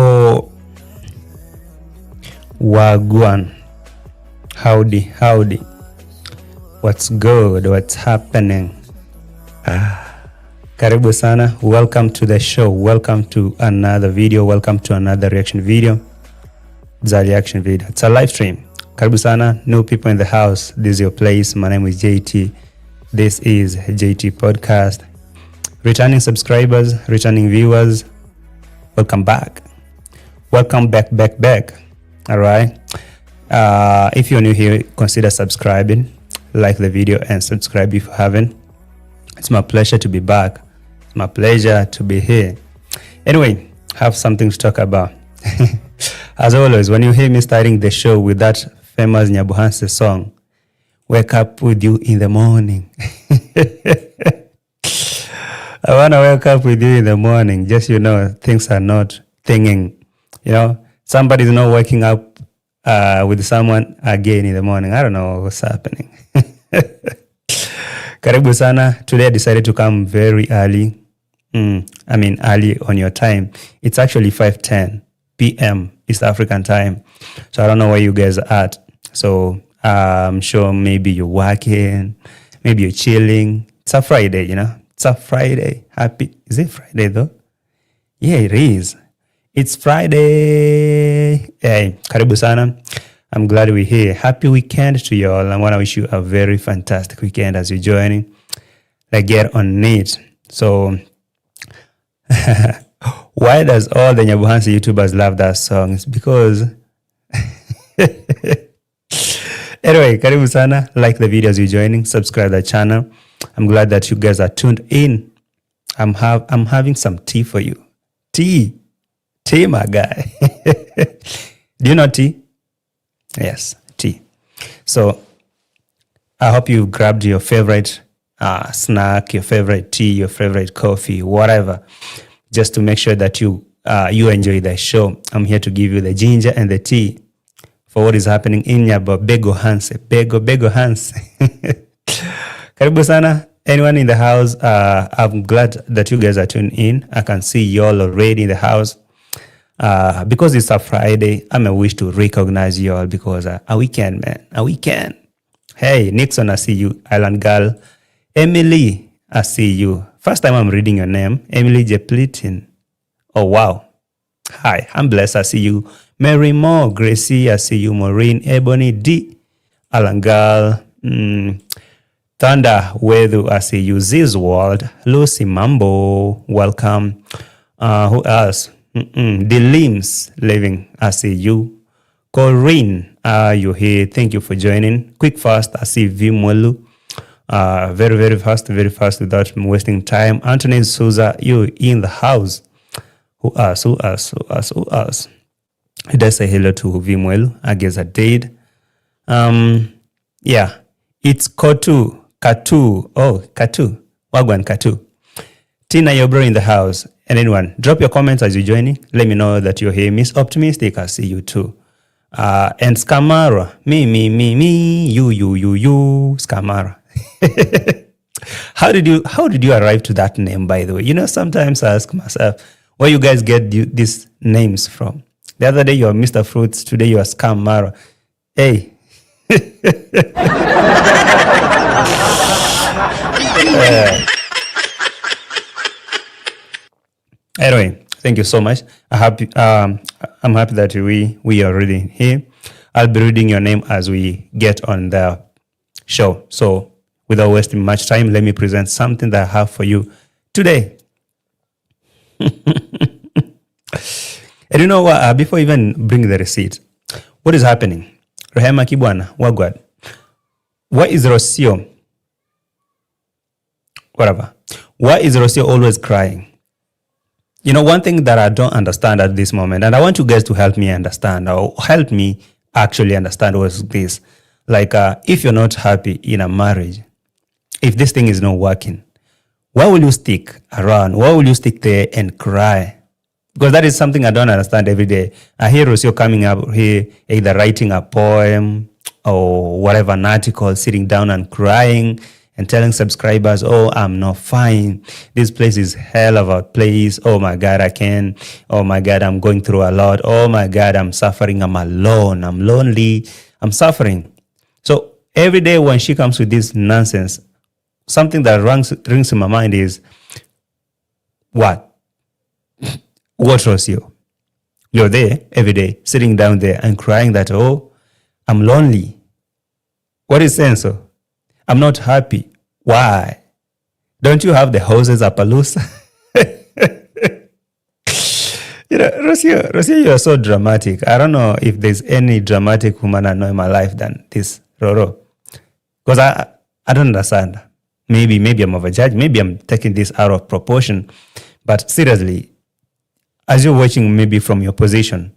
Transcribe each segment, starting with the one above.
So, Wagwan. Howdy. What's good? What's happening? Karibu sana. Welcome to the show. Welcome to another video. Welcome to another reaction video. It's a reaction video. It's a live stream. Karibu sana. New people in the house. This is your place. My name is JT. This is JT Podcast. Returning subscribers, returning viewers, welcome back. Welcome back. All right. If you're new here, consider subscribing, like the video, and subscribe if you haven't. It's my pleasure to be back. It's my pleasure to be here. Anyway, have something to talk about. As always, when you hear me starting the show with that famous Nyabuhanse song, "Wake Up With You in the Morning." I want to wake up with you in the morning. Just, things are not thinking, somebody's not waking up with someone again in the morning. I don't know what's happening. Karibu sana. Today I decided to come very early. Early on your time. It's actually 5:10 p.m. East African time. So I don't know where you guys are at. So I'm sure maybe you're working, maybe you're chilling. It's a Friday, It's a Friday. Is it Friday though? Yeah, it is. It's Friday. Hey, karibu sana. I'm glad we're here. Happy weekend to you all. I want to wish you a very fantastic weekend as you're joining. Get on it. So, why does all the Nyabuhanse YouTubers love that song? It's because... Anyway, karibu sana. Like the video as you're joining. Subscribe the channel. I'm glad that you guys are tuned in. I'm having some tea for you. Tea, my guy. Do you know tea? Yes, tea. So I hope you grabbed your favorite snack, your favorite tea, your favorite coffee, whatever, just to make sure that you enjoy the show. I'm here to give you the ginger and the tea for what is happening in Bego Hanse. Karibu sana. Anyone in the house, I'm glad that you guys are tuned in. I can see y'all already in the house. Because it's a Friday, I'm a wish to recognize y'all because a weekend, man. A weekend. Hey, Nixon, I see you. Island Girl. Emily, I see you. First time I'm reading your name. Emily Jeplitin. Oh, wow. Hi, I'm blessed. I see you. Mary Moore, Gracie, I see you. Maureen, Ebony, D. Island Girl. Thunder, Weather, I see you. Ziz World, Lucy Mambo, welcome. Who else? The Limbs Living, I see you. Corinne, you here? Thank you for joining. Quick fast, I see Vimwelu. Very fast without wasting time. Anthony Souza, you in the house. Who else? Did I say hello to Vimwelu? I guess I did. Yeah, it's Katu. Wagwan Katu. Tina, your bro in the house. And anyone, drop your comments as you're joining. Let me know that you're here. Miss Optimistic, I see you too. And Skamara. Me, you, Skamara. How did you arrive to that name, by the way? Sometimes I ask myself, where you guys get these names from? The other day you are Mr. Fruits, today you are Skamara. Hey. Anyway, thank you so much. I'm happy that we are already here. I'll be reading your name as we get on the show. So without wasting much time, let me present something that I have for you today. And you know what? Before I even bring the receipt, what is happening? Rehema Kibwana, Wagwad. Why is Rocio? Whatever. Why is Rocio always crying? One thing that I don't understand at this moment, and I want you guys to help me understand, or help me actually understand was this. If you're not happy in a marriage, if this thing is not working, why will you stick around? Why will you stick there and cry? Because that is something I don't understand every day. I hear Rocio coming up here, either writing a poem or whatever, an article, sitting down and crying and telling subscribers, oh, I'm not fine. This place is hell of a place. Oh my God, I can't. Oh my God, I'm going through a lot. Oh my God, I'm suffering. I'm alone. I'm lonely. I'm suffering. So every day when she comes with this nonsense, something that rings in my mind is, what? What, Rocio? You're there every day, sitting down there and crying that, oh, I'm lonely. What is sense? I'm not happy. Why? Don't you have the houses up loose? Rocio, you are so dramatic. I don't know if there's any dramatic woman I know in my life than this Roro. Because I don't understand. Maybe I'm overjudged. Maybe I'm taking this out of proportion. But seriously, as you're watching maybe from your position,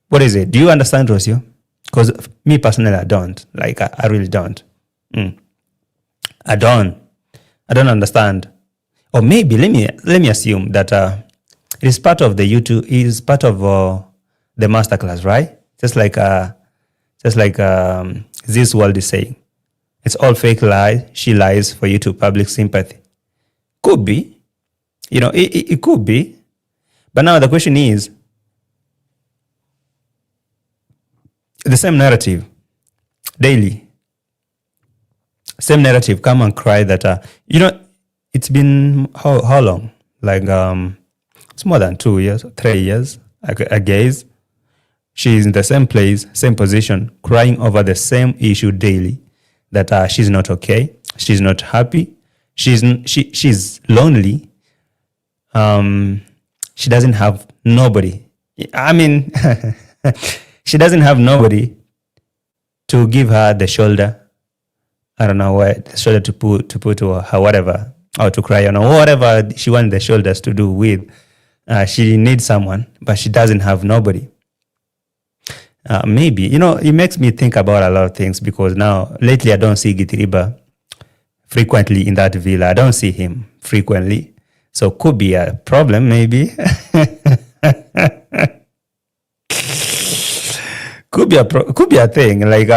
what is it? Do you understand, Rocio? Because me personally, I don't. Like, I really don't. I don't understand. Or maybe let me assume that it is part of the YouTube. It is part of the masterclass, right? Just like this world is saying, it's all fake lies. She lies for you to public sympathy. Could be, it could be. But now the question is, the same narrative daily. Same narrative, come and cry that, it's been how long? Like, it's more than 2 years, 3 years, I guess. She's in the same place, same position, crying over the same issue daily, that she's not okay, she's not happy, she's lonely, she doesn't have nobody. I mean, she doesn't have nobody to give her the shoulder. I don't know what the shoulder to put to her, whatever, or to cry on, or whatever she wants the shoulders to do with. She needs someone, but she doesn't have nobody. Maybe, it makes me think about a lot of things, because now, lately, I don't see Gitiriba frequently in that villa. I don't see him frequently. So could be a problem, maybe. Could be a thing. Like,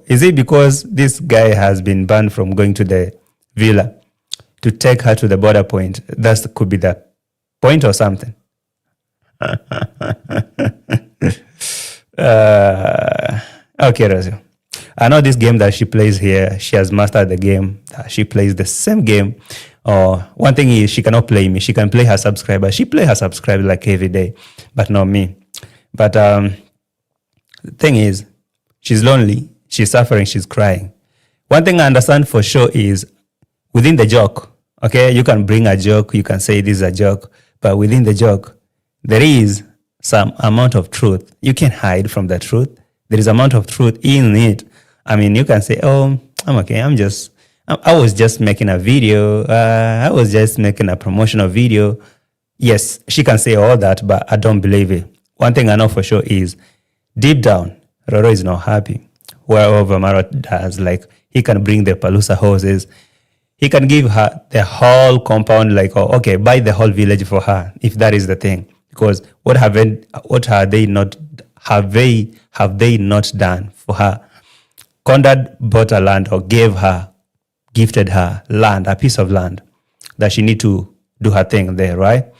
is it because this guy has been banned from going to the villa to take her to the border point? That could be the point or something. Okay, Rocio. I know this game that she plays here, she has mastered the game. She plays the same game. One thing is, she cannot play me. She can play her subscriber. She play her subscriber like every day, but not me. But the thing is, she's lonely, she's suffering, she's crying. One thing I understand for sure is, within the joke, okay, you can bring a joke, you can say this is a joke, but within the joke, there is some amount of truth. You can't hide from the truth. There is amount of truth in it. I mean, you can say, oh, I'm okay, I was just making a video, I was just making a promotional video. Yes, she can say all that, but I don't believe it. One thing I know for sure is, deep down, Roro is not happy. Wherever Marwa does, like, he can bring the Palusa horses, he can give her the whole compound, like, buy the whole village for her, if that is the thing. Because what have they not done for her? Conrad bought a land, or gifted her land, a piece of land, that she need to do her thing there, right?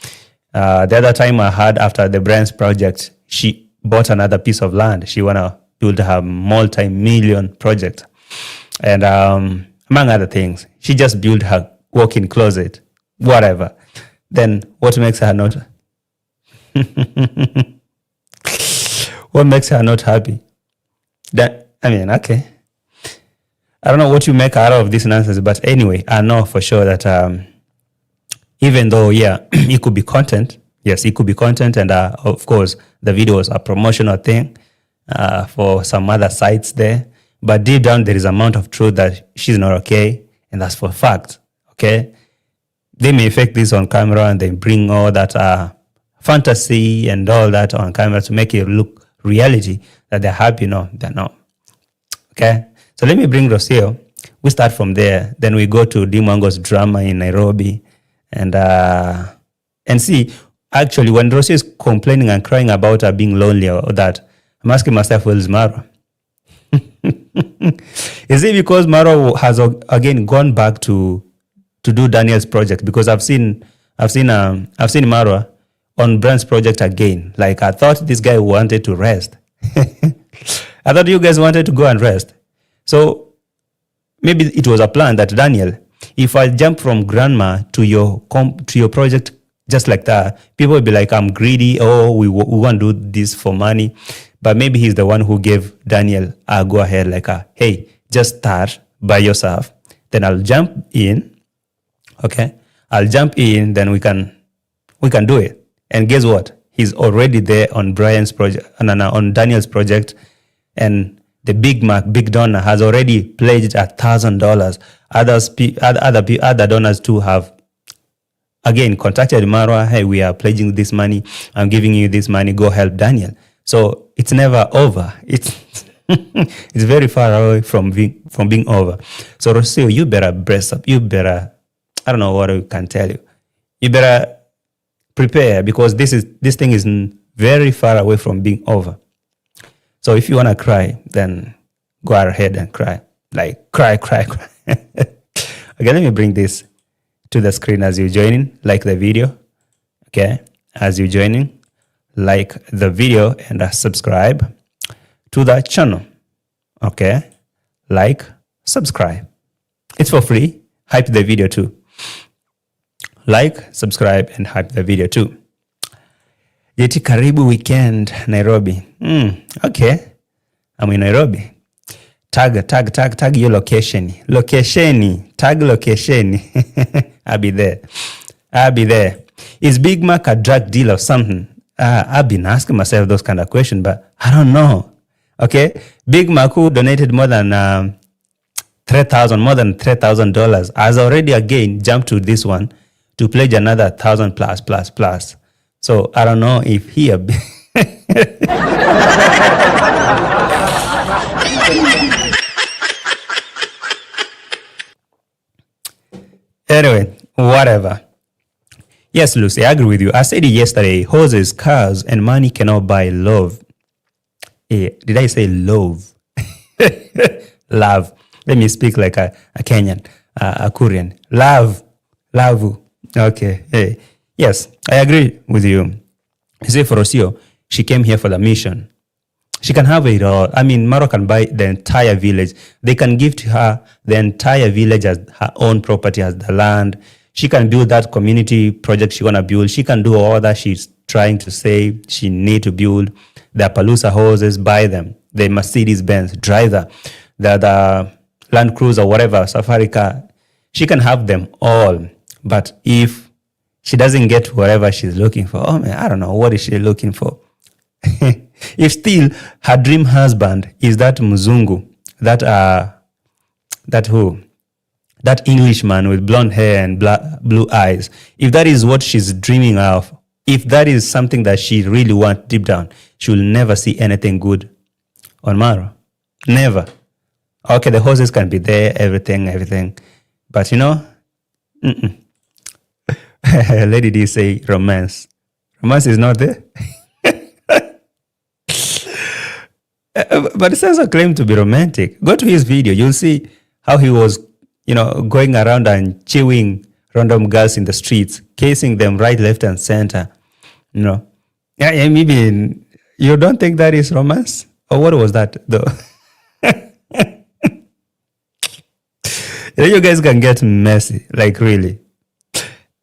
The other time I heard, after the Brands project, she bought another piece of land. She want to build her multi-million project. And among other things, she just built her walk-in closet, whatever. Then what makes her not... what makes her not happy? Okay. I don't know what you make out of this nonsense, but anyway, I know for sure that even though, it could be content. Yes, it could be content, and of course, the video was a promotional thing for some other sites there. But deep down, there is an amount of truth that she's not okay, and that's for a fact. Okay, they may fake this on camera and they bring all that fantasy and all that on camera to make it look reality that they're happy. No, they're not. Okay, so let me bring Rocio. We start from there, then we go to Dee Mwango's drama in Nairobi, and see. Actually, when Rocio is complaining and crying about her being lonely or that, I'm asking myself, where's Marwa? Is it because Marwa has again gone back to do Daniel's project? Because I've seen Marwa on Brand's project again. Like, I thought this guy wanted to rest. I thought you guys wanted to go and rest. So maybe it was a plan that, Daniel, if I jump from grandma to your project just like that, people will be like, I'm greedy. Oh, we want to do this for money. But maybe he's the one who gave Daniel a go ahead, like, hey, just start by yourself. Then I'll jump in. Okay, I'll jump in. Then we can do it. And guess what? He's already there on Brian's project, on Daniel's project, and the Big donor has already pledged $1,000. Other donors too have again contacted Marwa. Hey, we are pledging this money. I'm giving you this money. Go help Daniel. So it's never over. It's it's very far away from being over. So Rocio, you better brace up. You better, I don't know what I can tell you. You better prepare, because this thing is very far away from being over. So if you want to cry, then go ahead and cry. Like, cry. Okay, let me bring this to the screen as you join in. Like the video. Okay, as you join in, like the video and subscribe to the channel. Okay, like, subscribe. It's for free. Hype the video too. Like, subscribe, and hype the video too. Yeti karibu weekend Nairobi. Okay, I'm in Nairobi. Tag your location. Tag location. I'll be there. Is Big Mac a drug deal or something? I've been asking myself those kind of questions, but I don't know. Okay, Big Mac, who donated more than $3,000, has already again jumped to this one to pledge another 1,000 plus. So I don't know if he anyway, whatever. Yes, Lucy, I agree with you. I said it yesterday. Horses, cars, and money cannot buy love. Did I say love? Love. Let me speak like a Kenyan, a Korean. Love. Okay. Hey. Yes, I agree with you. You see, for Rocio, she came here for the mission. She can have it all. I mean, Marwa can buy the entire village. They can give to her the entire village as her own property, as the land. She can build that community project she want to build. She can do all that she's trying to say she need to build. The Palooza horses, buy them. The Mercedes-Benz, drive the Land Cruiser, whatever, Safari car. She can have them all. But if she doesn't get whatever she's looking for, oh man, I don't know, what is she looking for? If still her dream husband is that Mzungu, that Englishman with blonde hair and blue eyes, if that is what she's dreaming of, if that is something that she really wants deep down, she will never see anything good on Marwa. Never. Okay, the horses can be there, everything. But Lady D say romance. Romance is not there. But it says a claim to be romantic. Go to his video. You'll see how he was, going around and chewing random girls in the streets, casing them right, left, and center. Yeah, maybe you don't think that is romance? Or what was that, though? You guys can get messy, like really.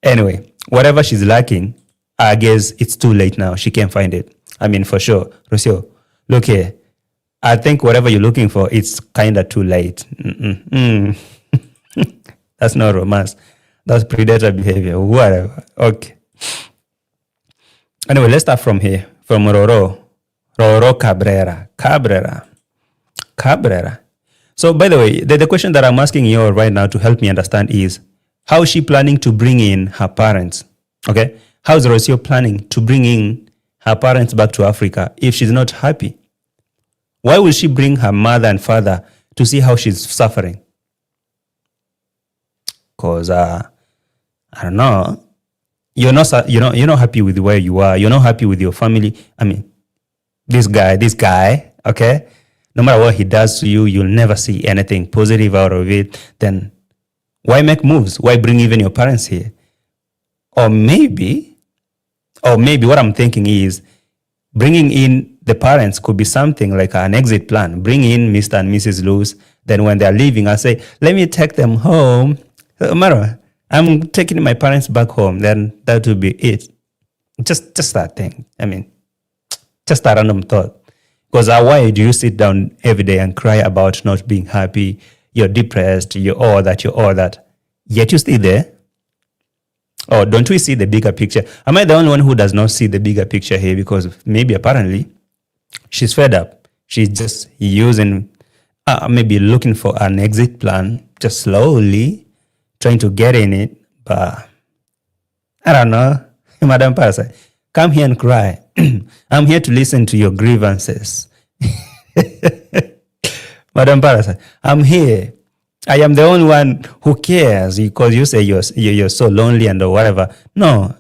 Anyway, whatever she's lacking, I guess it's too late now. She can't find it. I mean, for sure. Rocio, look here. I think whatever you're looking for, it's kind of too late. That's not romance. That's predator behavior. Whatever. Okay. Anyway, let's start from here. From Roro Cabrera. So, by the way, the question that I'm asking you right now to help me understand is, how is she planning to bring in her parents? Okay? How is Rocio planning to bring in her parents back to Africa if she's not happy? Why will she bring her mother and father to see how she's suffering? Because, I don't know. You're not happy with where you are. You're not happy with your family. I mean, this guy, okay, no matter what he does to you, you'll never see anything positive out of it. Then why make moves? Why bring even your parents here? Or maybe what I'm thinking is bringing in the parents could be something like an exit plan. Bring in Mr. and Mrs. Luz. Then when they're leaving, I say, let me take them home. Marwa, I'm taking my parents back home. Then that would be it. Just that thing. I mean, just a random thought. Because why do you sit down every day and cry about not being happy? You're depressed, you're all that. Yet you stay there. Or don't we see the bigger picture? Am I the only one who does not see the bigger picture here? Because maybe apparently she's fed up. She's just using, maybe looking for an exit plan, just slowly trying to get in it. But I don't know. Madam Parasite, come here and cry. I'm here to listen to your grievances. Madam Parasite, I'm here. I am the only one who cares because you say you're so lonely and or whatever. No,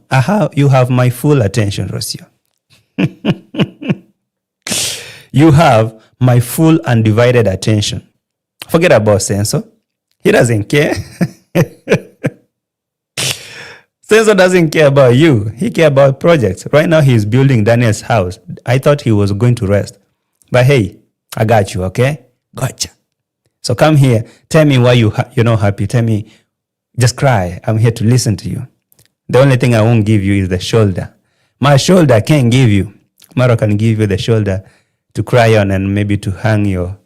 you have my full attention, Rocio. You have my full undivided attention. Forget about Senso. He doesn't care. Senso doesn't care about you. He cares about projects. Right now, he's building Daniel's house. I thought he was going to rest. But hey, I got you, okay? Gotcha. So come here. Tell me why you're not happy. Tell me, just cry. I'm here to listen to you. The only thing I won't give you is the shoulder. My shoulder can't give you. Marwa can give you the shoulder to cry on and maybe to hang your...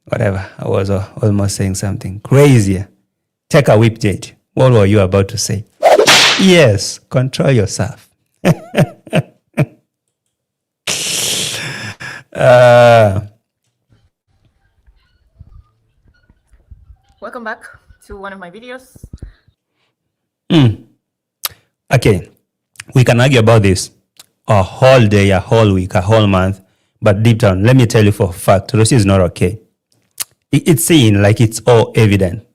Whatever. I was almost saying something crazier. Take a whip, Jade. What were you about to say? Yes, control yourself. Welcome back to one of my videos. Okay, we can argue about this a whole day, a whole week, a whole month, but deep down, let me tell you for a fact, Rocio is not okay. It's seen like it's all evident.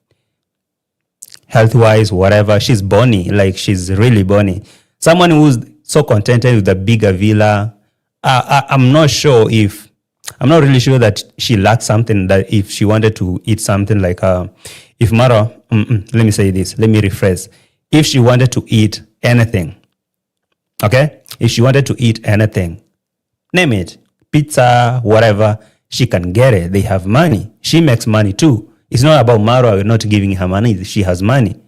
Health-wise, whatever, she's bony, like she's really bony. Someone who's so contented with a bigger villa, I'm not really sure that she lacks something, that if she wanted to eat something like, if Marwa, let me say this, let me rephrase. If she wanted to eat anything, okay? If she wanted to eat anything, name it, pizza, whatever, she can get it. They have money. She makes money too. It's not about Marwa not giving her money. She has money.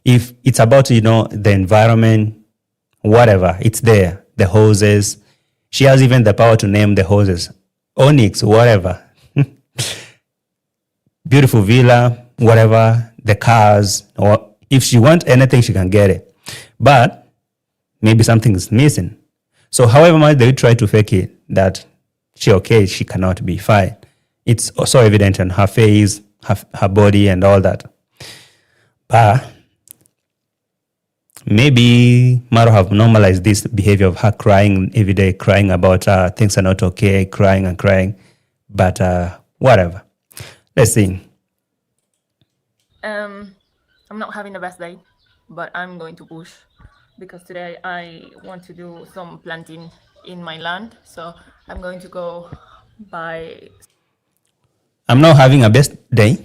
If it's about, the environment, whatever, it's there. The houses. She has even the power to name the houses. Onyx, whatever. Beautiful villa, whatever, the cars, or if she wants anything, she can get it. But maybe something is missing. So however much they try to fake it, that she cannot be fine. It's also evident in her face, her body and all that. But maybe Marwa have normalized this behavior of her crying every day, crying about things are not okay, crying and crying. But whatever. Let's see. I'm not having the best day, but I'm going to push because today I want to do some planting in my land. So I'm going to go buy. I'm not having a best day.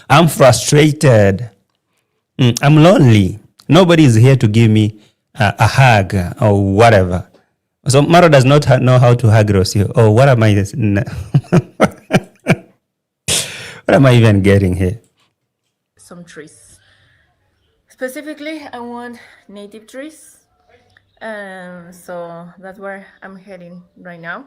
I'm frustrated. I'm lonely. Nobody is here to give me a hug or whatever. So Marwa does not know how to hug Rocio. Oh, what am I? What am I even getting here? Some trees. Specifically, I want native trees. So that's where I'm heading right now.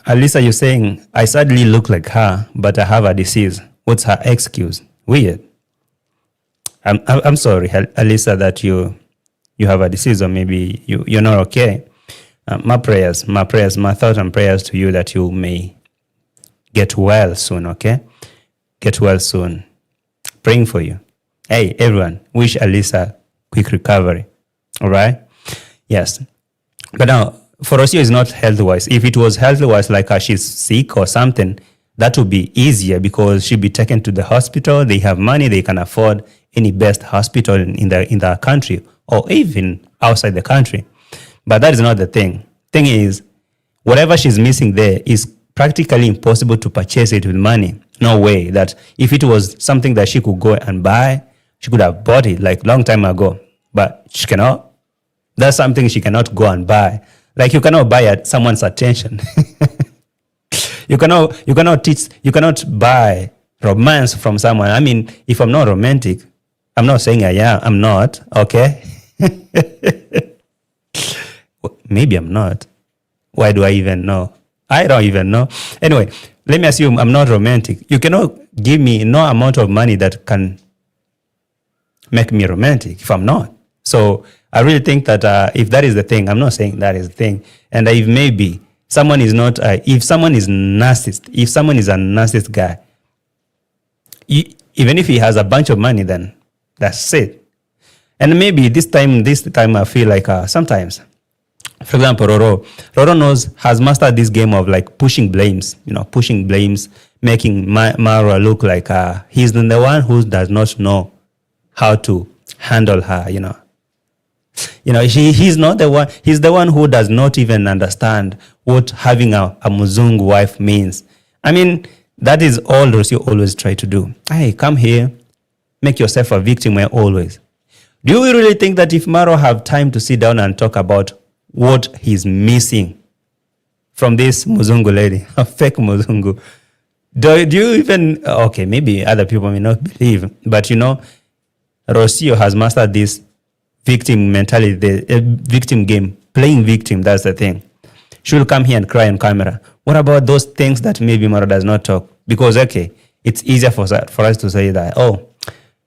Alisa, you're saying, I sadly look like her, but I have a disease. What's her excuse? Weird. I'm sorry, Alisa, that you have a disease, or maybe you're not okay. My thoughts and prayers to you that you may get well soon, okay? Get well soon. Praying for you. Hey, everyone, wish Alisa quick recovery. All right? Yes. But now, for Rocio is not health-wise. If it was health-wise, like she's sick or something, that would be easier because she'd be taken to the hospital. They have money. They can afford any best hospital in the country or even outside the country. But that is not the thing. Thing is, whatever she's missing there is practically impossible to purchase it with money. No way. That if it was something that she could go and buy, she could have bought it like long time ago. But she cannot. That's something she cannot go and buy. Like you cannot buy someone's attention. You cannot buy romance from someone. I mean, if I'm not romantic, I'm not saying I am. I'm not, okay? Maybe I'm not. Why do I even know? I don't even know. Anyway, let me assume I'm not romantic. You cannot give me no amount of money that can make me romantic if I'm not. So I really think that if that is the thing, I'm not saying that is the thing. And if maybe someone is not, if someone is narcissist, if someone is a narcissist guy, even if he has a bunch of money, then that's it. And maybe this time I feel like sometimes, for example, Roro has mastered this game of like pushing blames, making Marwa look like he's the one who does not know how to handle her, he's not the one. He's the one who does not even understand what having a Muzungu wife means. I mean, that is all Rocio always try to do. Hey, come here, make yourself a victim always. Do you really think that if Maro have time to sit down and talk about what he's missing from this Muzungu lady, a fake Muzungu, do you even, okay, maybe other people may not believe, but Rocio has mastered this victim mentality, the victim game, playing victim, that's the thing. She will come here and cry on camera. What about those things that maybe Maro does not talk? Because, okay, it's easier for us to say that, oh,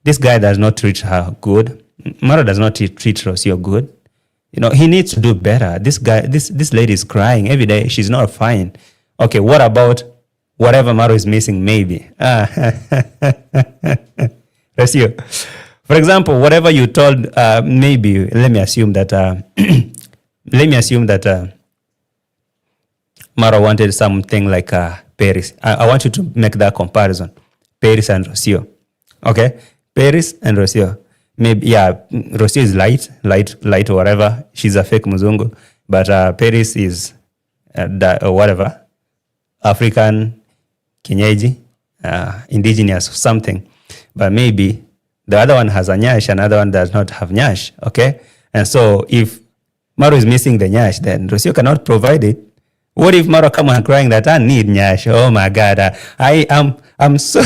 this guy does not treat her good. Maro does not treat Rocio good. He needs to do better. This guy, this lady is crying every day. She's not fine. Okay, what about whatever Maro is missing, maybe? Rocio. For example, whatever you told, maybe, let me assume that Mara wanted something like Paris. I want you to make that comparison. Paris and Rocio. Okay? Paris and Rocio. Maybe, yeah, Rocio is light or whatever. She's a fake Muzungu. But Paris is whatever. African, Kenyeji, indigenous, something. But maybe the other one has a nyash, another one does not have nyash, okay? And so if Maro is missing the nyash, then Rocio cannot provide it. What if Maro come and crying that I need nyash? Oh my God, I'm so...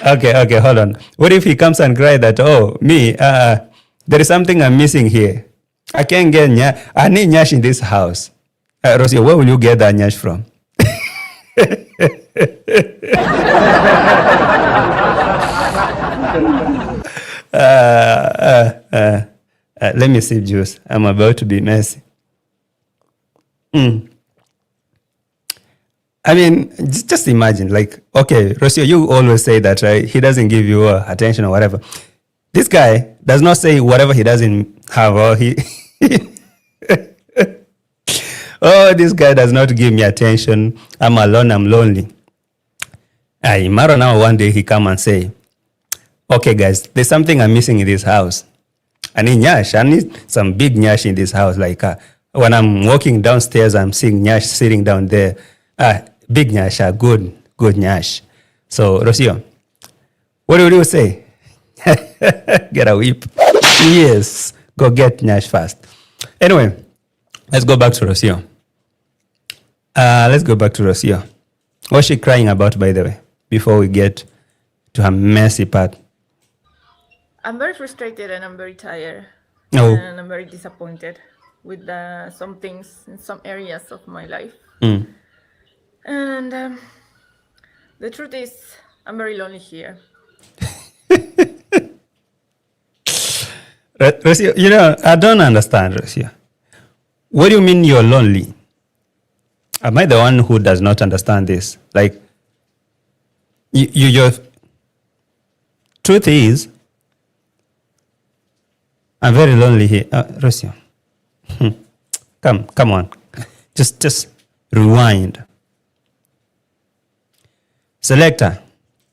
Okay, hold on. What if he comes and cry that, oh, me, there is something I'm missing here. I can't get nyash. I need nyash in this house. Rocio, where will you get that nyash from? Let me sip juice. I'm about to be messy. I mean, just imagine, like, okay, Rocio, you always say that, right? He doesn't give you attention or whatever. This guy does not say whatever he doesn't have, or he... Oh, this guy does not give me attention. I'm alone, I'm lonely. Maro now one day he come and say, okay guys, there's something I'm missing in this house. I need nyash. I need some big nyash in this house. Like when I'm walking downstairs, I'm seeing nyash sitting down there. Big nyash, good nyash. So Rocio, what will you say? Get a whip. Yes, go get nyash fast. Anyway, let's go back to Rocio. What's she crying about, by the way, before we get to her messy part? I'm very frustrated and I'm very tired. Oh. And I'm very disappointed with some things in some areas of my life. And the truth is, I'm very lonely here. Rocio, I don't understand, Rocio. What do you mean you're lonely? Am I the one who does not understand this? Like, your truth is, I'm very lonely here. Rocio. Come on. Just rewind. Selector.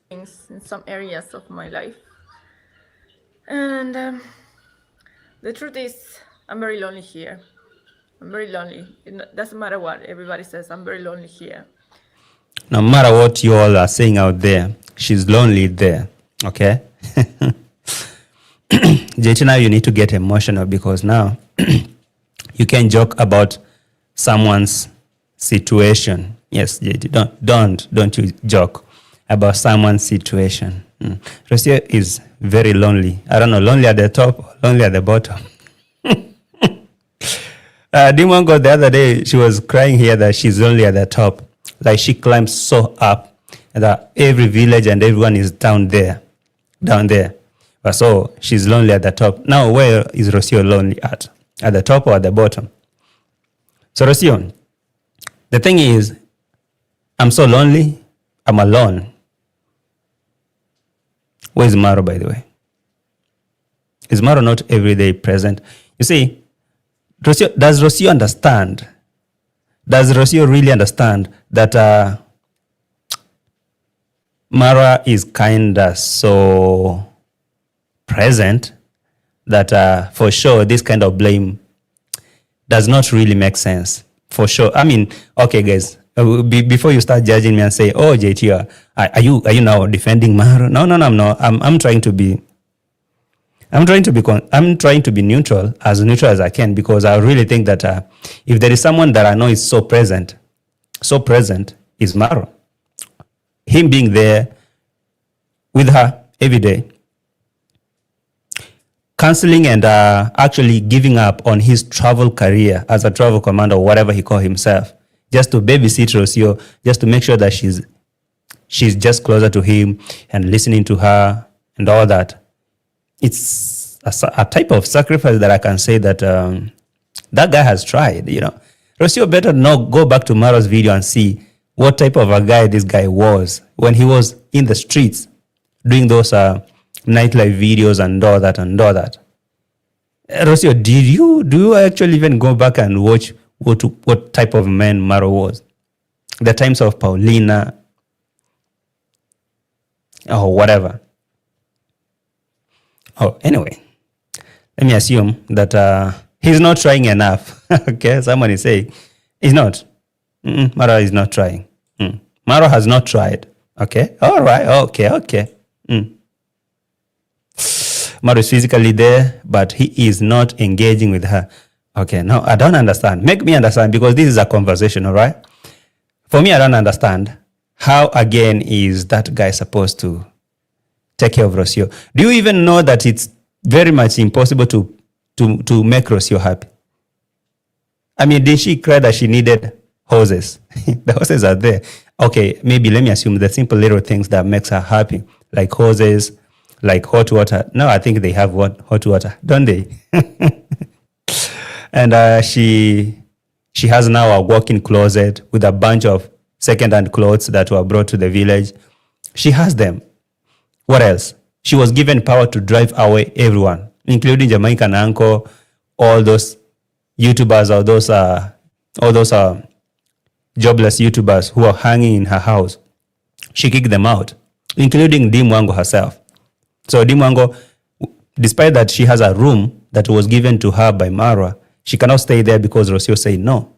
Things in some areas of my life. And the truth is, I'm very lonely here. I'm very lonely. It doesn't matter what everybody says, I'm very lonely here. No matter what you all are saying out there, she's lonely there. Okay? JT, now you need to get emotional because now you can joke about someone's situation. Yes, JT, don't you joke about someone's situation. Rocio is very lonely. I don't know, lonely at the top or lonely at the bottom. Dee Mwango, the other day, she was crying here that she's lonely at the top. Like she climbs so up that every village and everyone is down there. But so she's lonely at the top. Now, where is Rocio lonely at? At the top or at the bottom? So Rocio, the thing is, I'm so lonely, I'm alone. Where's Marwa, by the way? Is Marwa not every day present? You see, does Rocio understand? Does Rocio really understand that Marwa is kind of so present that for sure this kind of blame does not really make sense? For sure. I mean, okay, guys, before you start judging me and say, "Oh, JT, are you now defending Marwa?" No, I'm not. I'm trying to be. I'm trying to be neutral as I can, because I really think that if there is someone that I know is so present is Marwa. Him being there with her every day, cancelling and actually giving up on his travel career as a travel commander or whatever he called himself, just to babysit Rocio, just to make sure that she's just closer to him and listening to her and all that. It's a type of sacrifice that I can say that that guy has tried, you know. Rocio better not go back to Marwa's video and see what type of a guy this guy was when he was in the streets doing those nightlife videos and all that. Rocio, do you actually even go back and watch what type of man Marwa was? The times of Paulina or whatever. Oh, anyway, let me assume that he's not trying enough. Okay, someone is saying he's not. Marwa is not trying. Marwa has not tried. Okay, all right, okay. Marwa is physically there, but he is not engaging with her. Okay, no, I don't understand. Make me understand, because this is a conversation, all right? For me, I don't understand. How, again, is that guy supposed to take care of Rocio? Do you even know that it's very much impossible to make Rocio happy? I mean, did she cry that she needed hoses? The hoses are there. Okay, maybe let me assume the simple little things that makes her happy, like hoses, like hot water. No, I think they have hot water, don't they? And she has now a walk-in closet with a bunch of second-hand clothes that were brought to the village. She has them. What else? She was given power to drive away everyone, including Jamaican Uncle, all those YouTubers or those jobless YouTubers who are hanging in her house. She kicked them out, including Dee Mwango herself. So Dee Mwango, despite that she has a room that was given to her by Marwa, she cannot stay there because Rocio said no.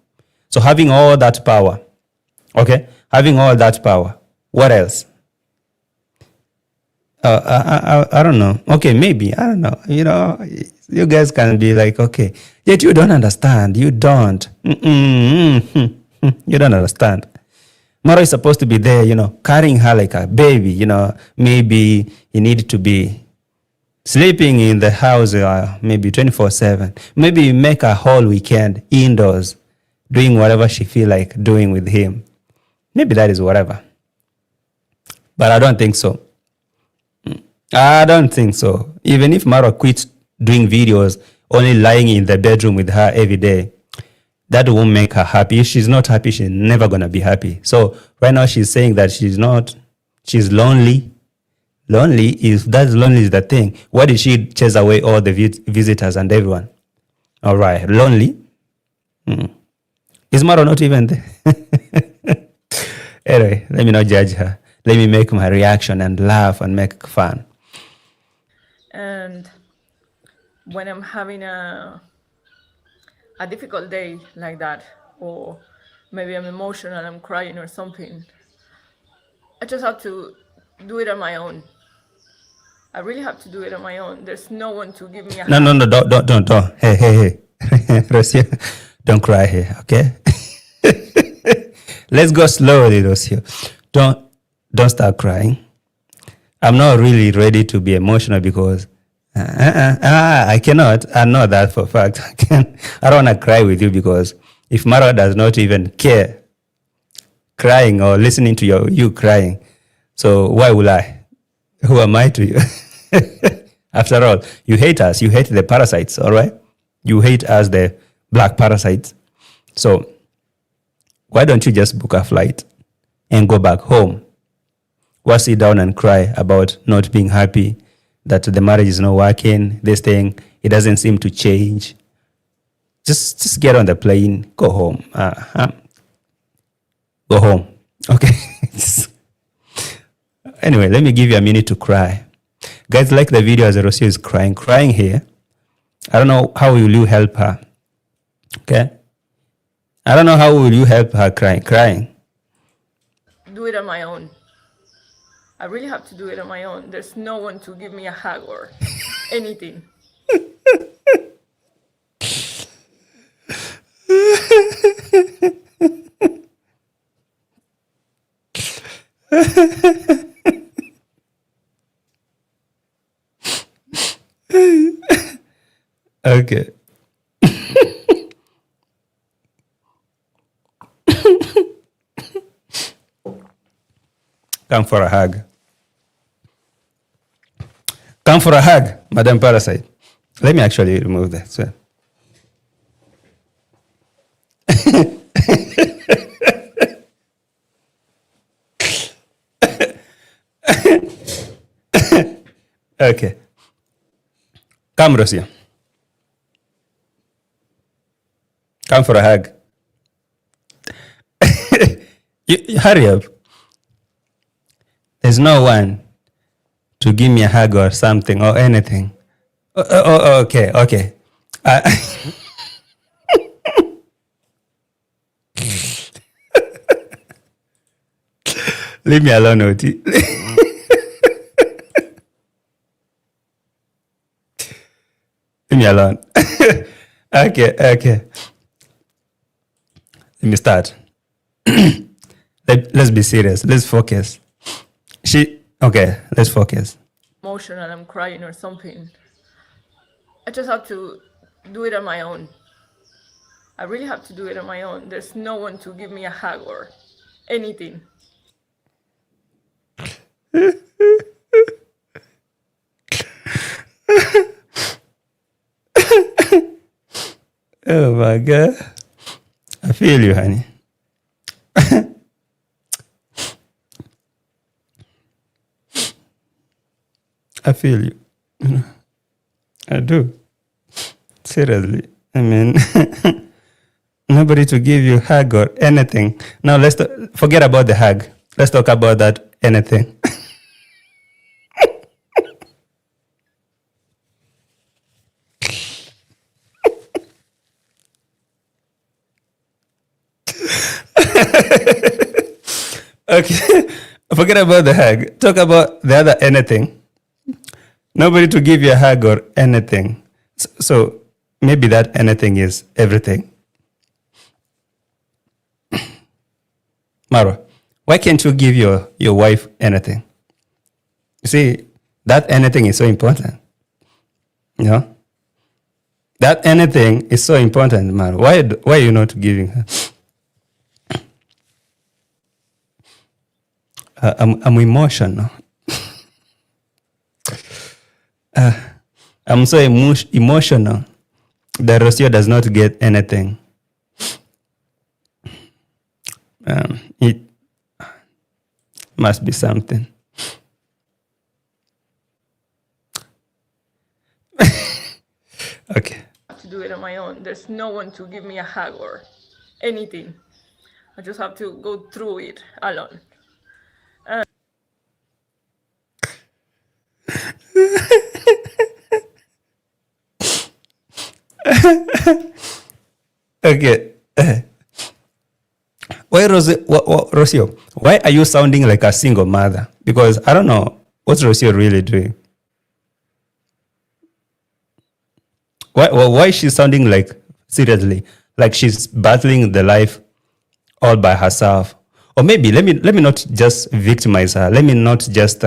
So having all that power, what else? I don't know. Okay, maybe. I don't know. You know, you guys can be like, okay, yet you don't understand. You don't. You don't understand. Marwa is supposed to be there, you know, carrying her like a baby, you know. Maybe you need to be sleeping in the house maybe 24/7. Maybe make a whole weekend indoors, doing whatever she feel like doing with him. Maybe that is whatever. But I don't think so. I don't think so. Even if Marwa quits doing videos, only lying in the bedroom with her every day, that won't make her happy. If she's not happy, she's never going to be happy. So right now she's saying that she's lonely Lonely, if that's lonely is the thing, why did she chase away all the visitors and everyone? All right, lonely. Is Marwa not even there? Anyway, let me not judge her. Let me make my reaction and laugh and make fun. And when I'm having a difficult day like that, or maybe I'm emotional, I'm crying or something, I just have to do it on my own. I really have to do it on my own. There's no one to give me a No, hand. don't. Hey. Rocio, don't cry here, okay? Let's go slowly, Rocio. Don't start crying. I'm not really ready to be emotional because I cannot. I know that for a fact. I don't want to cry with you because if Marwa does not even care crying or listening to you crying, so why will I? Who am I to you? After all, you hate us. You hate the parasites, all right? You hate us, the black parasites. So why don't you just book a flight and go back home? Why sit down and cry about not being happy, that the marriage is not working, this thing, it doesn't seem to change. Just get on the plane, go home. Go home, okay? Anyway, let me give you a minute to cry. Guys, like the video as Rocio is crying here. I don't know how will you help her, okay? I don't know how will you help her crying. Do it on my own. I really have to do it on my own. There's no one to give me a hug or anything. Okay. Come for a hug. Come for a hug, Madam Parasite. Let me actually remove that. So. Okay. Come, Rocio. Come for a hug. You hurry up. There's no one to give me a hug or something or anything. Okay. Leave me alone, Oti. Leave me alone. Okay. Let me start. Let's be serious. Let's focus. Let's focus. Emotional, I'm crying or something. I just have to do it on my own. I really have to do it on my own. There's no one to give me a hug or anything. Oh my God. I feel you, honey. I feel you. I do. Seriously. I mean, nobody to give you a hug or anything. Now let's forget about the hug. Let's talk about that anything. Okay, forget about the hug. Talk about the other anything. Nobody to give you a hug or anything. So maybe that anything is everything. Marwa, why can't you give your wife anything? You see, that anything is so important. You know? That anything is so important, Marwa. Why are you not giving her? I'm emotional. I'm so emotional that Rocio does not get anything. It must be something. Okay. I have to do it on my own. There's no one to give me a hug or anything. I just have to go through it alone. Okay. Why, Rocio? Why are you sounding like a single mother? Because I don't know what's Rocio really doing. Why is she sounding like, seriously, like she's battling the life all by herself? Or maybe let me not just victimize her. Let me not just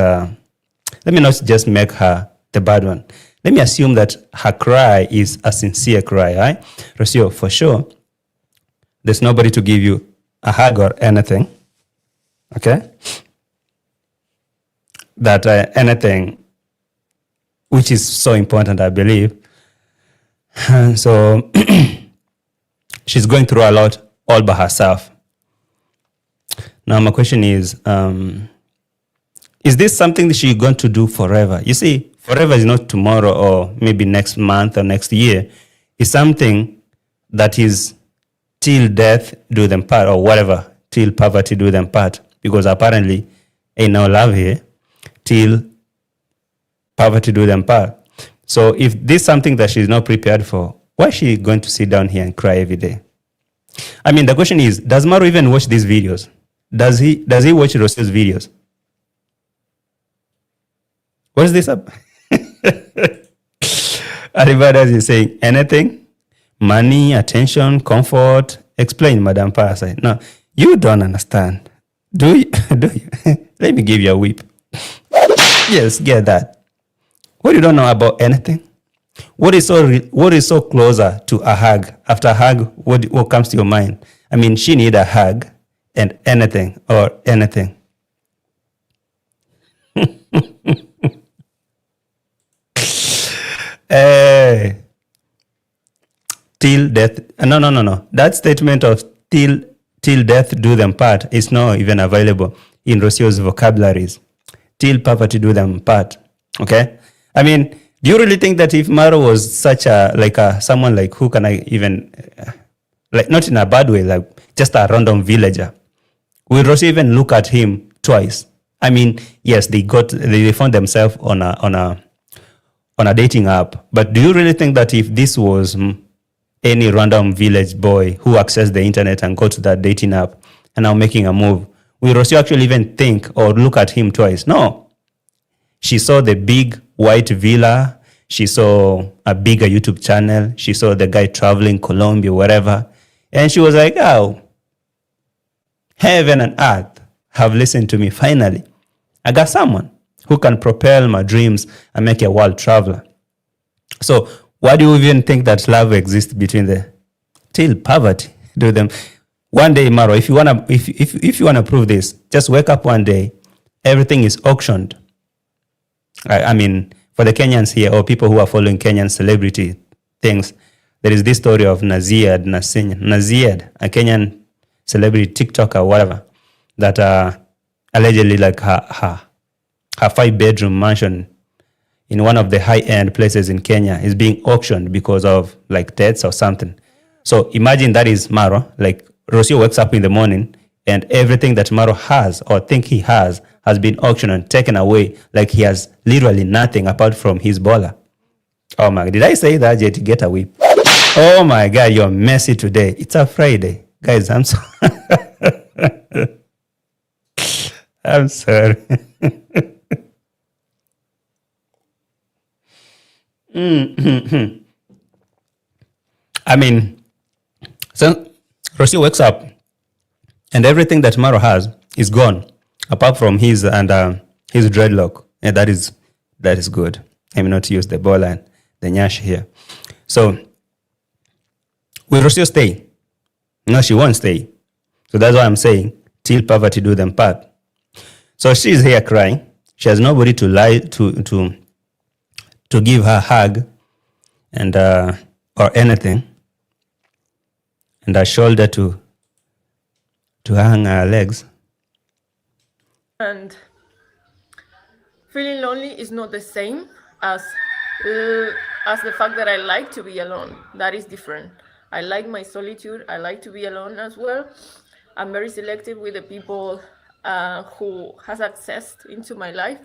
make her the bad one. Let me assume that her cry is a sincere cry, right? Rocio, for sure, there's nobody to give you a hug or anything. Okay? That anything, which is so important, I believe. So she's going through a lot all by herself. Now my question is this something that she's going to do forever? You see, forever is not tomorrow or maybe next month or next year. It's something that is till death do them part, or whatever, till poverty do them part. Because apparently ain't no love here, till poverty do them part. So if this is something that she's not prepared for, why is she going to sit down here and cry every day? I mean, the question is, does Maru even watch these videos? Does he watch Rocio's videos? What is this up? Everybody is saying anything? Money, attention, comfort. Explain, Madam Parasite. No, you don't understand. Do you? Do you? Let me give you a whip. Yes, get that. What you don't know about anything? What is so closer to a hug? After a hug, what comes to your mind? I mean, she need a hug and anything or anything. Till death. No. That statement of till death do them part is not even available in Rocio's vocabularies. Till poverty do them part. Okay? I mean, do you really think that if Marwa was such someone like, who can I even, like, not in a bad way, like just a random villager, will Rocio even look at him twice? I mean, yes, they found themselves on a dating app, but do you really think that if this was any random village boy who accessed the internet and go to that dating app and now making a move, will Rocio actually even think or look at him twice? No. She saw the big white villa. She saw a bigger YouTube channel. She saw the guy traveling Colombia, wherever. And she was like, oh, heaven and earth have listened to me finally. I got someone who can propel my dreams and make a world traveler. So why do you even think that love exists between the till poverty do them? One day, Maro, if you wanna prove this, just wake up one day, everything is auctioned. I mean, for the Kenyans here or people who are following Kenyan celebrity things, there is this story of Naziad, a Kenyan celebrity TikToker, whatever, that allegedly like her 5-bedroom mansion in one of the high-end places in Kenya is being auctioned because of like deaths or something. So imagine that is Maro. Like Rocio wakes up in the morning and everything that Maro has or think he has been auctioned and taken away, like he has literally nothing apart from his baller. Oh my, did I say that yet? Get a whip. Oh my God, you're messy today. It's a Friday. Guys, I'm sorry. I'm sorry. I mean, so Rocio wakes up and everything that Maro has is gone, apart from his dreadlock, and that is good. I mean, not to use the ball and the nyash here. So will Rocio stay? No, she won't stay. So that's why I'm saying till poverty do them part. So she's here crying. She has nobody to lie to give her a hug and or anything, and a shoulder to hang her legs. And feeling lonely is not the same as as the fact that I like to be alone. That is different. I like my solitude. I like to be alone as well. I'm very selective with the people who has access into my life.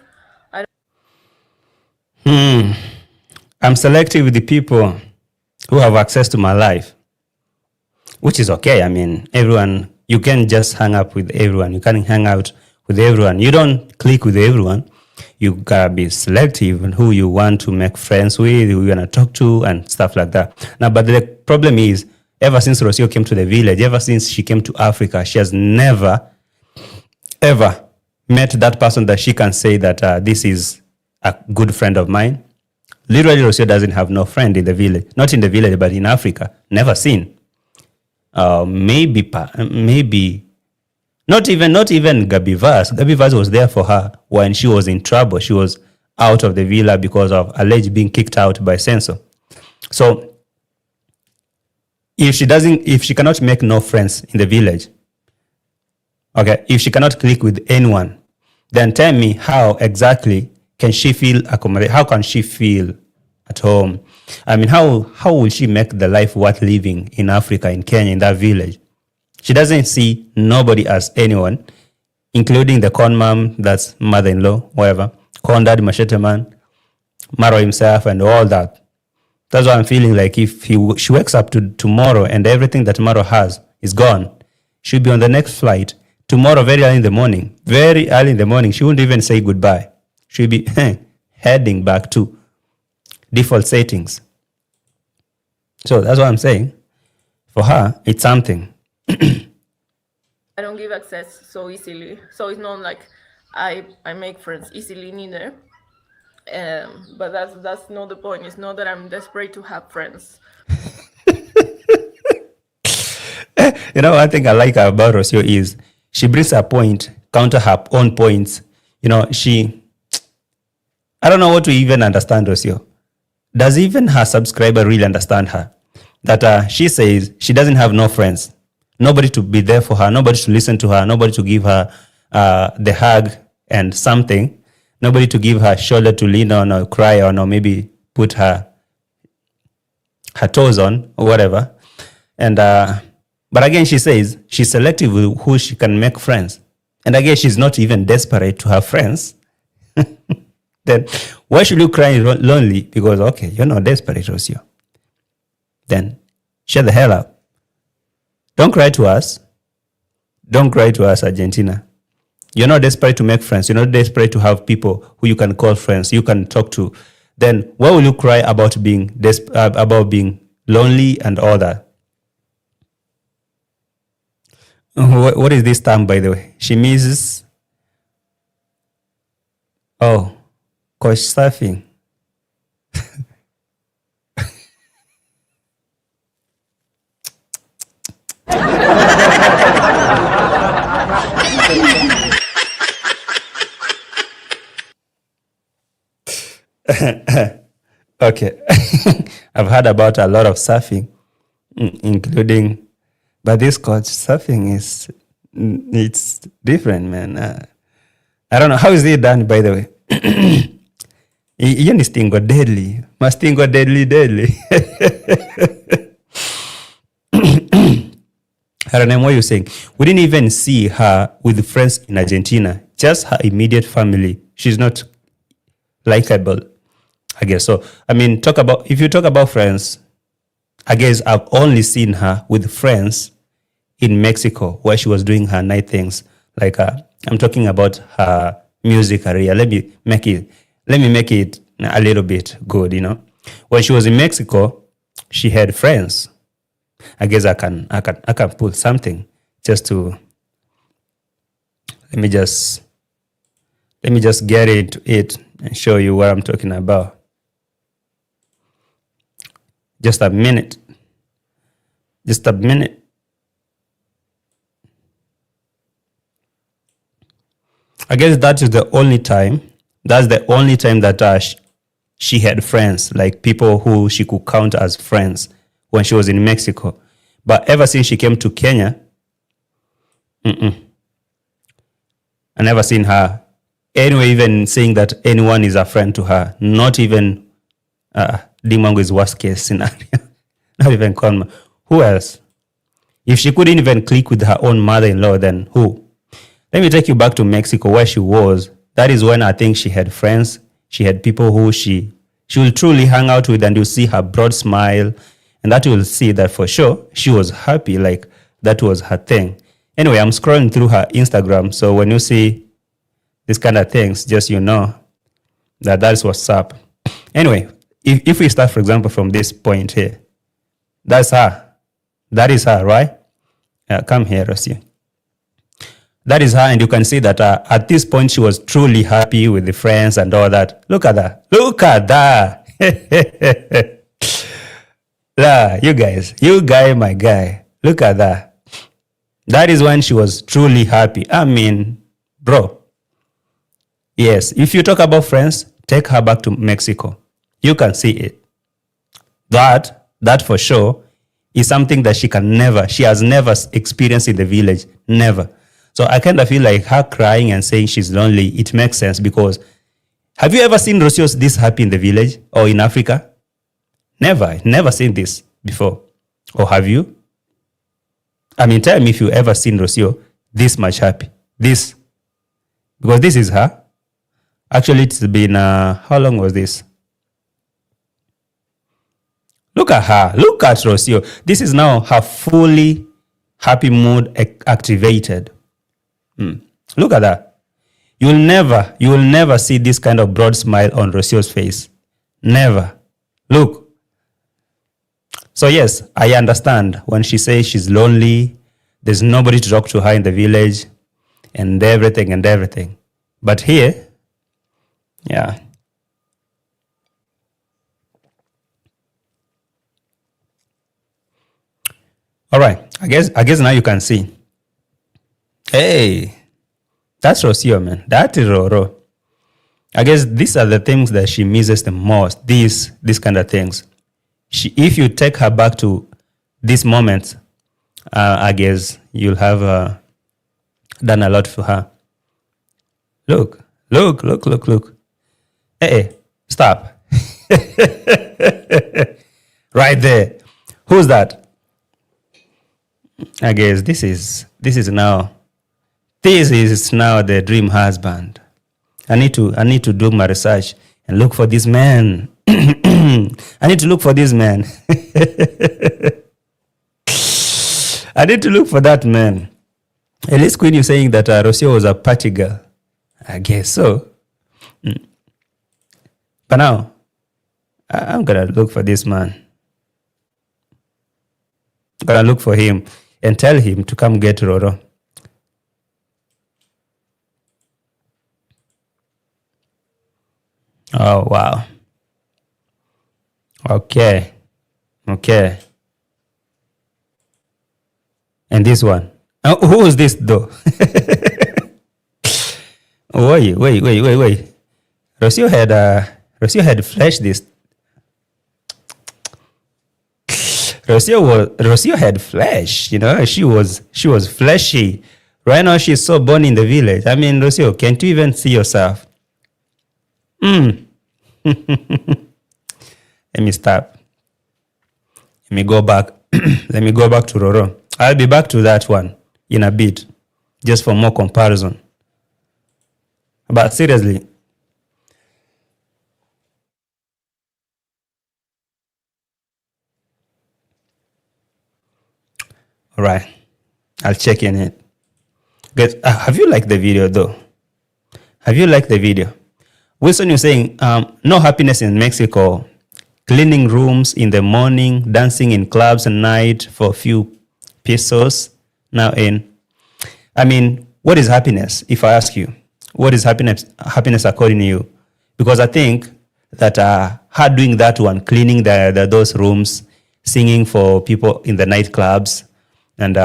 I'm selective with the people who have access to my life, which is okay. I mean, everyone, you can just hang up with everyone. You can hang out with everyone. You don't click with everyone. You gotta be selective on who you want to make friends with, who you wanna talk to, and stuff like that. Now, but the problem is, ever since Rocio came to the village, ever since she came to Africa, she has never, ever met that person that she can say that this is a good friend of mine. Literally, Rocio doesn't have no friend in the village. Not in the village, but in Africa. Never seen. Maybe not even Gabivas. Gabivas was there for her when she was in trouble. She was out of the villa because of alleged being kicked out by Censo. So if she cannot make no friends in the village, okay, if she cannot click with anyone, then tell me how exactly can she feel accommodated? How can she feel at home? I mean, how will she make the life worth living in Africa, in Kenya, in that village? She doesn't see nobody as anyone, including the con mom, that's mother-in-law, whatever, con dad, machete man, Marwa himself, and all that. That's why I'm feeling like if she wakes up to tomorrow and everything that Marwa has is gone, she'll be on the next flight tomorrow very early in the morning. Very early in the morning, she wouldn't even say goodbye. She'll be heading back to default settings. So that's what I'm saying. For her, it's something. I don't give access so easily. So it's not like I make friends easily neither. But that's not the point. It's not that I'm desperate to have friends. You know, one thing I like about Rocio is she brings her point, counter her own points. You know, I don't know what to even understand Rocio. Does even her subscriber really understand her? That she says she doesn't have no friends. Nobody to be there for her, nobody to listen to her, nobody to give her the hug and something, nobody to give her shoulder to lean on or cry on or maybe put her toes on or whatever. And but again, she says she's selective with who she can make friends. And again, she's not even desperate to have friends. Then why should you cry lonely? Because, okay, you're not desperate, Rocio. Then shut the hell up. Don't cry to us. Don't cry to us, Argentina. You're not desperate to make friends. You're not desperate to have people who you can call friends, you can talk to. Then why will you cry about being lonely and all that? What is this term, by the way? She misses. Oh, couch surfing. Okay. I've heard about a lot of surfing, including, but this couch surfing it's different, man. I don't know. How is it done, by the way? Ian is tingo deadly. Must tingo deadly. I don't know what you're saying. We didn't even see her with friends in Argentina. Just her immediate family. She's not likable, I guess. So, I mean, if you talk about friends, I guess I've only seen her with friends in Mexico where she was doing her night things. Like, I'm talking about her music career. Let me make it a little bit good, you know. When she was in Mexico, she had friends. I guess I can put something just to let me just get into it and show you what I'm talking about. Just a minute. I guess that's the only time that she had friends, like people who she could count as friends when she was in Mexico. But ever since she came to Kenya, I never seen her anyway even saying that anyone is a friend to her. Not even Dee Mwango is worst case scenario. Not even con. Who else? If she couldn't even click with her own mother-in-law, then who? Let me take you back to Mexico where she was. That is when I think she had friends. She had people who she will truly hang out with, and you see her broad smile, and that you will see that for sure she was happy, like that was her thing. Anyway, I'm scrolling through her Instagram, so when you see these kind of things, just that is what's up. Anyway, if we start, for example, from this point here, that's her. That is her, right? Come here, Rocio. That is her, and you can see that at this point she was truly happy with the friends and all that. Look at that. Look at that. You guy, my guy. Look at that. That is when she was truly happy. I mean, bro. Yes, if you talk about friends, take her back to Mexico. You can see it. That for sure is something that she has never experienced in the village. Never. So I kind of feel like her crying and saying she's lonely, it makes sense, because have you ever seen Rocio this happy in the village or in Africa? Never seen this before. Or have you? I mean, tell me if you ever seen Rocio this much happy. Because this is her. Actually, it's been, how long was this? Look at her. Look at Rocio. This is now her fully happy mood activated. Look at that. You will never see this kind of broad smile on Rocio's face. Never. Look. So yes, I understand when she says she's lonely, there's nobody to talk to her in the village, and everything. But here, yeah. All right. I guess now you can see. Hey, that's Rocio, man. That is Roro. I guess these are the things that she misses the most. These kind of things. If you take her back to this moment, I guess you'll have done a lot for her. Look. Hey, stop. Right there. Who's that? I guess this is now the dream husband. I need to do my research and look for this man. I need to look for this man. I need to look for that man. At least Queen, you're saying that Rocio was a party girl. I guess so. But now, I'm going to look for this man. I'm going to look for him and tell him to come get Roro. Oh, wow. Okay. And this one. Who is this though? Wait. Rocio had flashed this. Rocio had flesh, she was fleshy. Right now she's so born in the village. I mean, Rocio, can't you even see yourself? Let me stop. Let me go back. Let me go back to Roro. I'll be back to that one in a bit, just for more comparison. But seriously, all right, I'll check in it. Guys, have you liked the video though? Have you liked the video? Wilson, you're saying no happiness in Mexico. Cleaning rooms in the morning, dancing in clubs at night for a few pesos. Now I mean, what is happiness? If I ask you, what is happiness according to you? Because I think that her doing that one, cleaning those rooms, singing for people in the nightclubs, and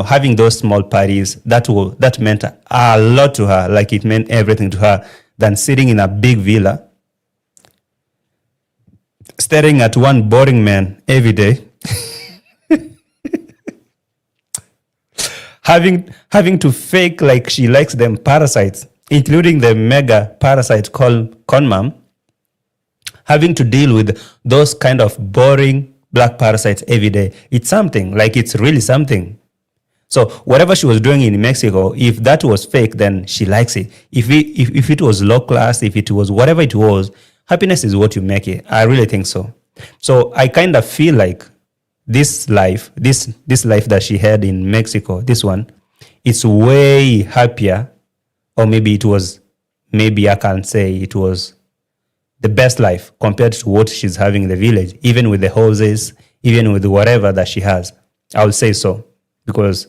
having those small parties, that meant a lot to her. Like it meant everything to her than sitting in a big villa, staring at one boring man every day, having to fake like she likes them parasites, including the mega parasite called Conmam, having to deal with those kind of boring black parasites every day. It's something, like it's really something. So whatever she was doing in Mexico, if that was fake, then she likes it. If it was low class, if it was whatever it was, happiness is what you make it. I really think so. So I kind of feel like this life that she had in Mexico, this one, it's way happier, or maybe I can't say it was the best life compared to what she's having in the village, even with the houses, even with whatever that she has. I would say so, because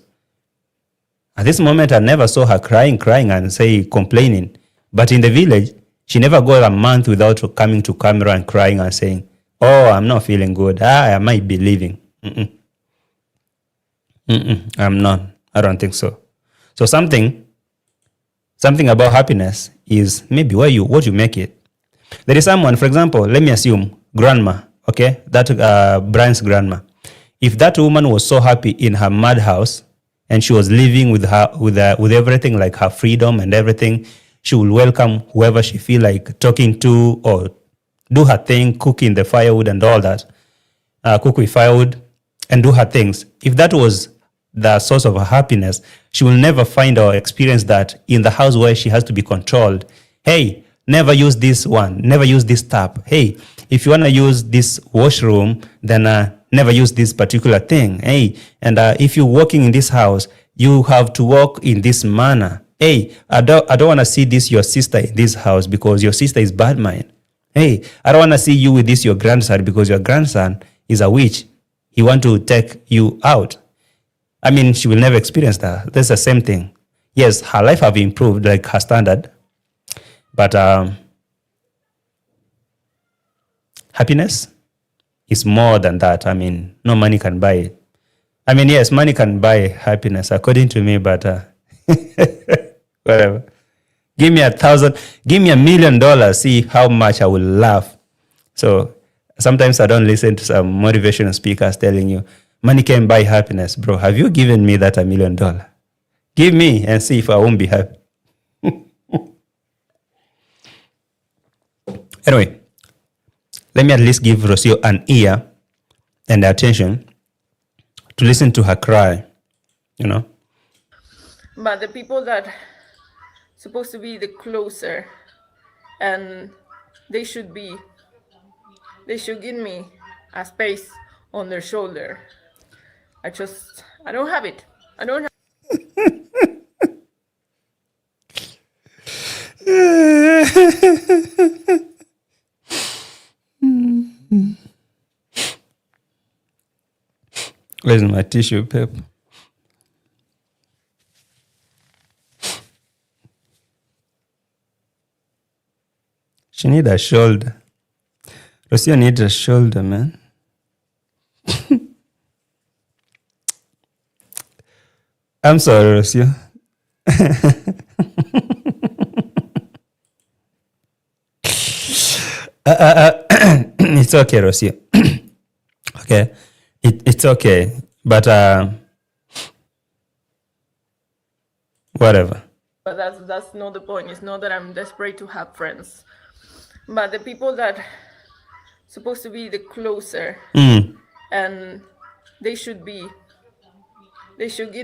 at this moment, I never saw her crying and complaining. But in the village, she never got a month without coming to camera and crying and saying, "Oh, I'm not feeling good. I might be leaving." I'm not. I don't think so. So something about happiness is maybe what you make it. There is someone, for example, let me assume grandma, okay, that Brian's grandma. If that woman was so happy in her mad house, and she was living with everything, like her freedom and everything, she will welcome whoever she feel like talking to, or do her thing, cooking the firewood and all that, cook with firewood and do her things. If that was the source of her happiness, she will never find or experience that in the house where she has to be controlled. Hey, never use this one, never use this tap. Hey, if you want to use this washroom, then never use this particular thing. Hey, and if you're working in this house, you have to walk in this manner. Hey, I don't want to see this your sister in this house because your sister is bad mind. Hey, I don't want to see you with this your grandson because your grandson is a witch. He want to take you out. I mean, she will never experience that. That's the same thing. Yes, her life have improved, like her standard, but happiness is more than that. I mean, no money can buy it. I mean, yes, money can buy happiness, according to me, but whatever. Give me $1 million, see how much I will laugh. So sometimes I don't listen to some motivational speakers telling you, money can buy happiness. Bro, have you given me that $1 million? Give me and see if I won't be happy. Anyway, let me at least give Rocio an ear and attention to listen to her cry, you know. But the people that supposed to be the closer, and they should give me a space on their shoulder. I don't have it. I don't have Where's my tissue paper? She need a shoulder. Rocio needs a shoulder, man. I'm sorry, Rocio. It's okay, Rocio. Okay. It's okay. But whatever. But that's not the point. It's not that I'm desperate to have friends. But the people that supposed to be the closer, and they should give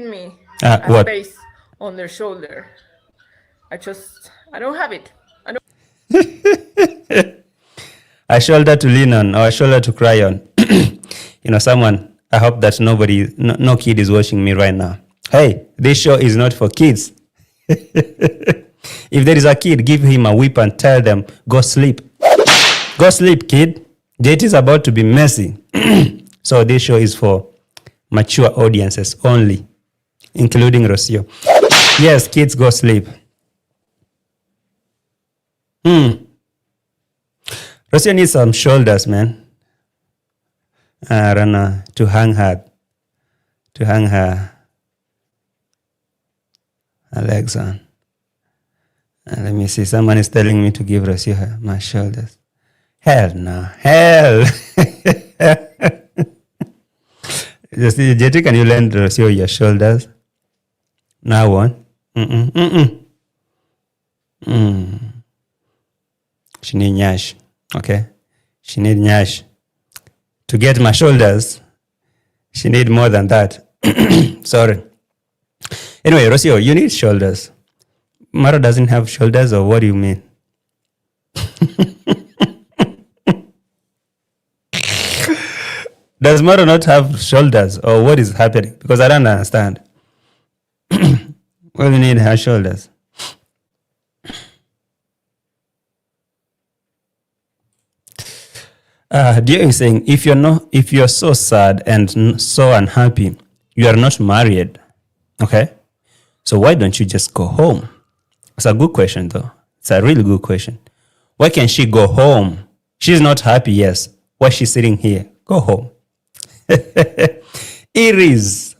me a space on their shoulder. I don't have it. I don't. A shoulder to lean on or a shoulder to cry on. You know, someone, I hope that no kid is watching me right now. Hey, this show is not for kids. If there is a kid, give him a whip and tell them, go sleep. Go sleep, kid. Date is about to be messy. So this show is for mature audiences only, including Rocio. Yes, kids, go sleep. Rocio needs some shoulders, man. I don't know, to hang her legs on. Let me see. Someone is telling me to give Rocio my shoulders. Hell no. Hell. JT, can you lend Rocio your shoulders? No, I won't. She need nyash. Okay? She need nyash. To get my shoulders, she need more than that. Sorry. Anyway, Rocio, you need shoulders. Maro doesn't have shoulders, or what do you mean? Does Maro not have shoulders, or what is happening? Because I don't understand. Well, you need her shoulders. Dear is saying, if you're so sad and so unhappy, you are not married. Okay? So why don't you just go home? It's a good question, though. It's a really good question. Why can't she go home? She's not happy, yes. Why is she sitting here? Go home. Iris.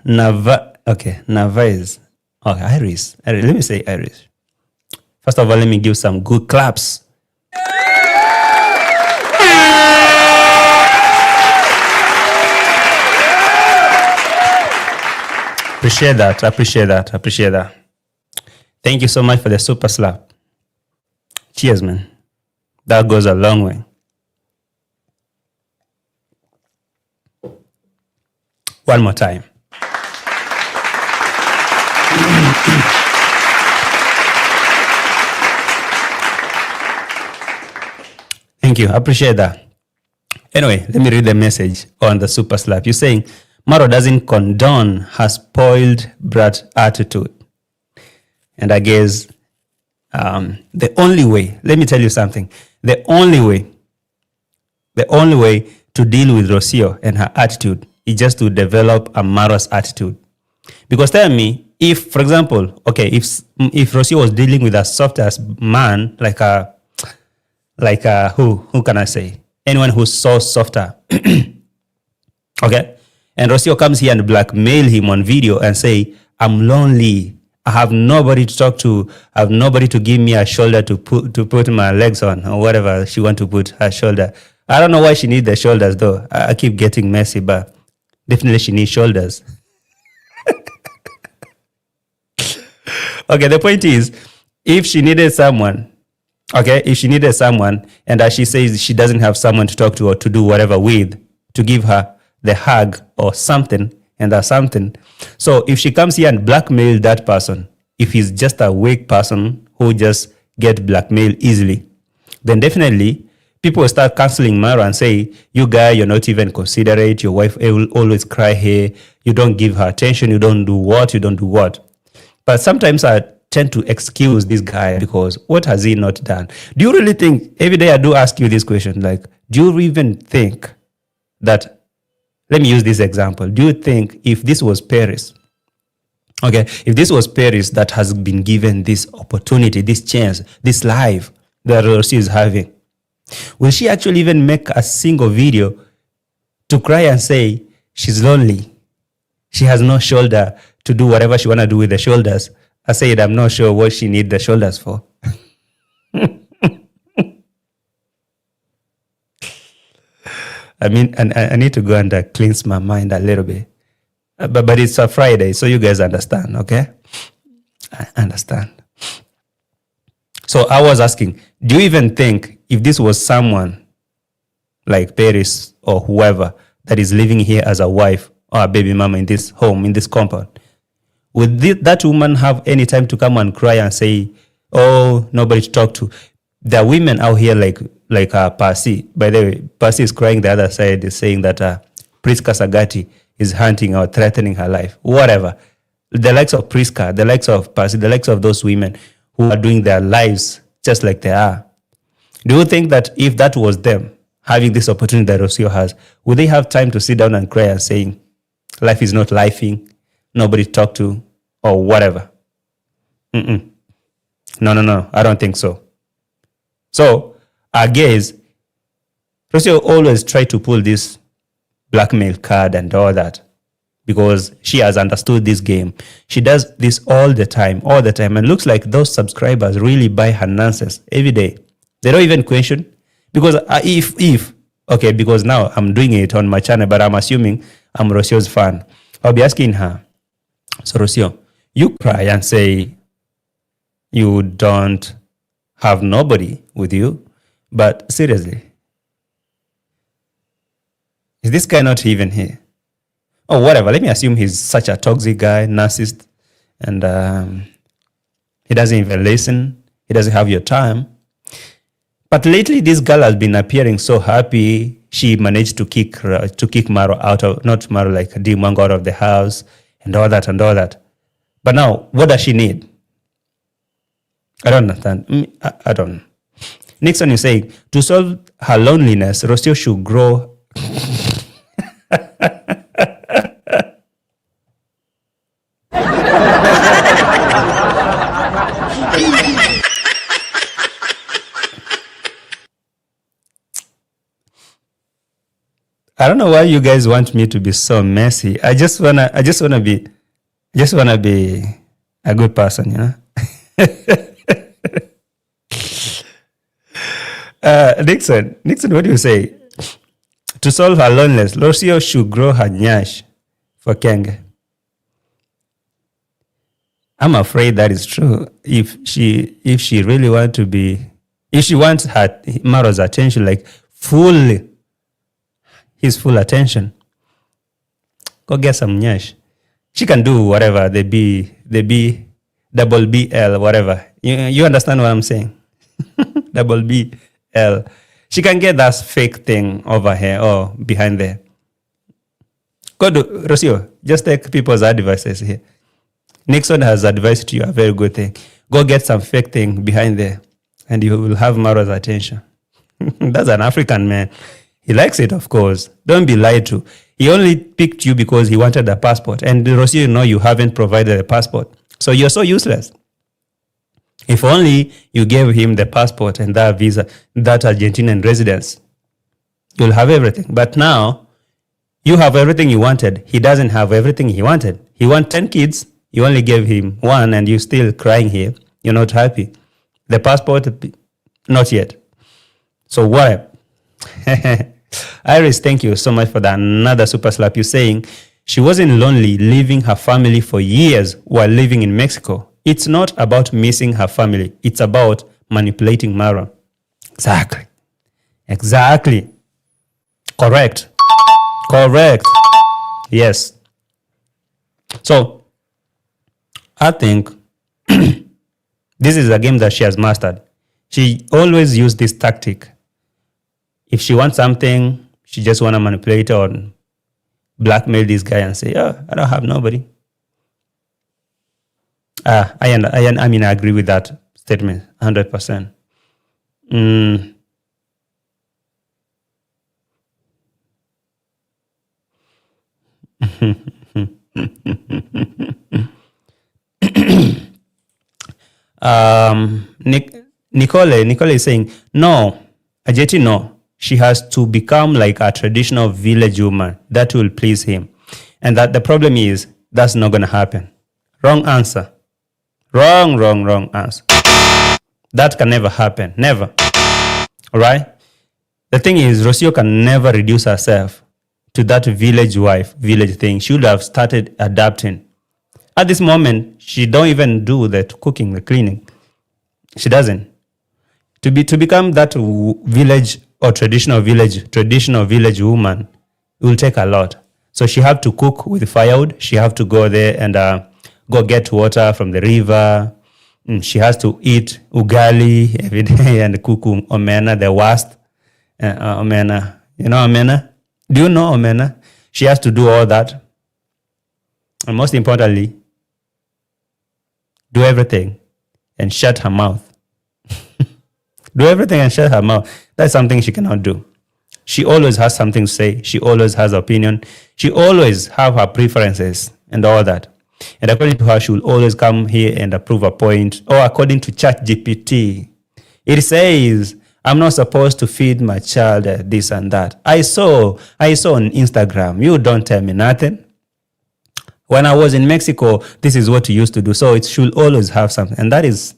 Navais. Okay, Iris. Let me say Iris. First of all, let me give some good claps. Appreciate that. Thank you so much for the super slap. Cheers, man. That goes a long way. One more time. Thank you. I appreciate that. Anyway, let me read the message on the super slap. You're saying, Maro doesn't condone her spoiled brat attitude. And I guess the only way, let me tell you something, the only way to deal with Rocio and her attitude is just to develop a Maro's attitude. Because tell me, if, for example, okay, if Rocio was dealing with a soft ass man, like who can I say? Anyone who's so softer. Okay? And Rocio comes here and blackmail him on video and say, I'm lonely. I have nobody to talk to. I have nobody to give me a shoulder to put my legs on, or whatever she want to put her shoulder. I don't know why she needs the shoulders, though. I keep getting messy, but definitely she needs shoulders. Okay, the point is, if she needed someone, and as she says she doesn't have someone to talk to or to do whatever with, to give her the hug or something, and that's something. So if she comes here and blackmail that person, if he's just a weak person who just get blackmailed easily, then definitely people will start canceling Mara and say, you guy, you're not even considerate, your wife will always cry here, you don't give her attention, you don't do what. But sometimes I tend to excuse this guy because what has he not done? Do you really think, every day I do ask you this question, like, do you even think that, let me use this example. Do you think if this was Paris, okay, if this was Paris that has been given this opportunity, this chance, this life that Rocio is having, will she actually even make a single video to cry and say she's lonely? She has no shoulder to do whatever she want to do with the shoulders. I said, I'm not sure what she need the shoulders for. I mean, and I need to go and cleanse my mind a little bit. But it's a Friday, so you guys understand, okay? I understand. So I was asking, do you even think if this was someone like Paris or whoever that is living here as a wife or a baby mama in this home, in this compound, would that woman have any time to come and cry and say, oh, nobody to talk to? There are women out here like Pasi. By the way, Pasi is crying the other side, is saying that Priska Sagati is hunting or threatening her life. Whatever. The likes of Priska, the likes of Pasi, the likes of those women who are doing their lives just like they are. Do you think that if that was them, having this opportunity that Rocio has, would they have time to sit down and cry and saying, life is not lifing, nobody to talk to, or whatever? No, I don't think so. So, I guess, Rocio always try to pull this blackmail card and all that because she has understood this game. She does this all the time, and looks like those subscribers really buy her nonsense every day. They don't even question, because because now I'm doing it on my channel, but I'm assuming I'm Rocio's fan. I'll be asking her, so Rocio, you cry and say you don't have nobody with you. But seriously, is this guy not even here? Oh, whatever. Let me assume he's such a toxic guy, narcissist, and he doesn't even listen. He doesn't have your time. But lately, this girl has been appearing so happy. She managed to kick Marwa out of, not Marwa, like Dee Mwango out of the house and all that and all that. But now, what does she need? I don't understand. I don't. Nixon is saying, to solve her loneliness, Rocio should grow. I don't know why you guys want me to be so messy. I just wanna be a good person, you know. Nixon, what do you say? To solve her loneliness, Rocio should grow her nyash for Kenge. I'm afraid that is true. If she really wants her Marwa's attention, like his full attention, go get some nyash. She can do whatever, the B, double BL, whatever. You understand what I'm saying? Double BL. She can get that fake thing over here or behind there. Go do, Rocio, just take people's advices here. Nixon has advised you a very good thing. Go get some fake thing behind there and you will have Marwa's attention. That's an African man. He likes it, of course. Don't be lied to. He only picked you because he wanted a passport. And Rocio, you know you haven't provided a passport. So you're so useless. If only you gave him the passport and that visa, that Argentinian residence, you'll have everything. But now, you have everything you wanted. He doesn't have everything he wanted. He wanted 10 kids. You only gave him one and you're still crying here. You're not happy. The passport, not yet. So what? Iris, thank you so much for that. Another super slap. You're saying she wasn't lonely leaving her family for years while living in Mexico. It's not about missing her family. It's about manipulating Marwa. Exactly. Correct. Yes. So, I think this is a game that she has mastered. She always used this tactic. If she wants something, she just want to manipulate or blackmail this guy and say, oh, I don't have nobody. I agree with that statement, 100%. Nicole is saying, no, Ajeti, no. She has to become like a traditional village woman. That will please him. And that the problem is, that's not going to happen. Wrong answer. Wrong answer. That can never happen. Never. All right? The thing is, Rocio can never reduce herself to that village wife, village thing. She would have started adapting. At this moment, she don't even do the cooking, the cleaning. She doesn't. To become that village or traditional village woman, it will take a lot. So she have to cook with firewood. She have to go there and go get water from the river. She has to eat ugali every day and cook omena, the worst omena. You know omena? Do you know omena? She has to do all that. And most importantly, do everything and shut her mouth. Do everything and shut her mouth. That's something she cannot do. She always has something to say. She always has opinion. She always have her preferences and all that. And according to her, she will always come here and approve a point. Or according to ChatGPT, it says, I'm not supposed to feed my child this and that. I saw on Instagram. You don't tell me nothing. When I was in Mexico, this is what you used to do. So it should always have something. And that is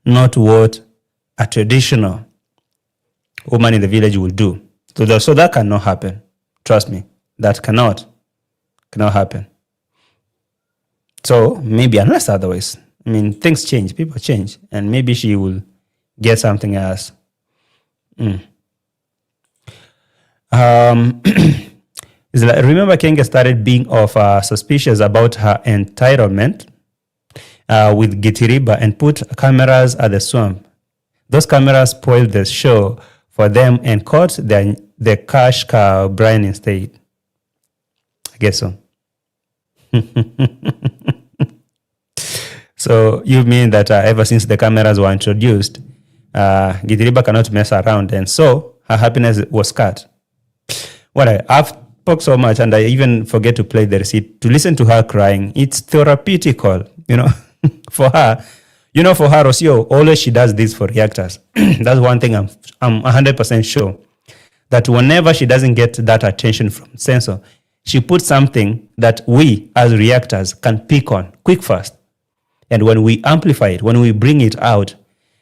not what a traditional woman in the village will do. So that cannot happen. Trust me, that cannot happen. So maybe unless otherwise, I mean, things change, people change, and maybe she will get something else. Remember Kenge started being suspicious about her entitlement with Gitiriba and put cameras at the swamp. Those cameras spoiled the show for them and caught the cash cow Brian instead. I guess so. So you mean that ever since the cameras were introduced, Gitiriba cannot mess around, and so her happiness was cut. I've spoke so much, and I even forget to play the receipt. To listen to her crying, it's therapeutical, for her. For her, Rocio, always she does this for reactors. That's one thing I'm 100% sure. That whenever she doesn't get that attention from censor, she puts something that we as reactors can pick on quick fast. And when we amplify it, when we bring it out,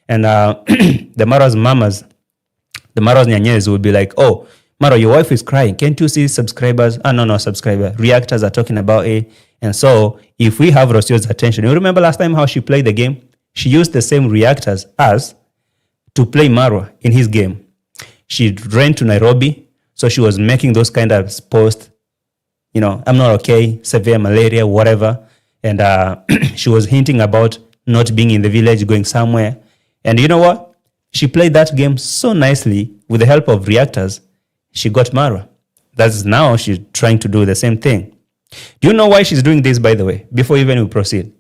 and the Marwa's mamas, the Marwa's nyanyes will be like, oh, Marwa, your wife is crying. Can't you see subscribers? No, subscriber. Reactors are talking about it. And so if we have Rocio's attention, you remember last time how she played the game? She used the same reactors as to play Marwa in his game. She ran to Nairobi, so she was making those kind of posts, I'm not okay, severe malaria, whatever. And she was hinting about not being in the village, going somewhere. And you know what? She played that game so nicely with the help of reactors. She got Marwa. That's now she's trying to do the same thing. Do you know why she's doing this, by the way, before even we proceed?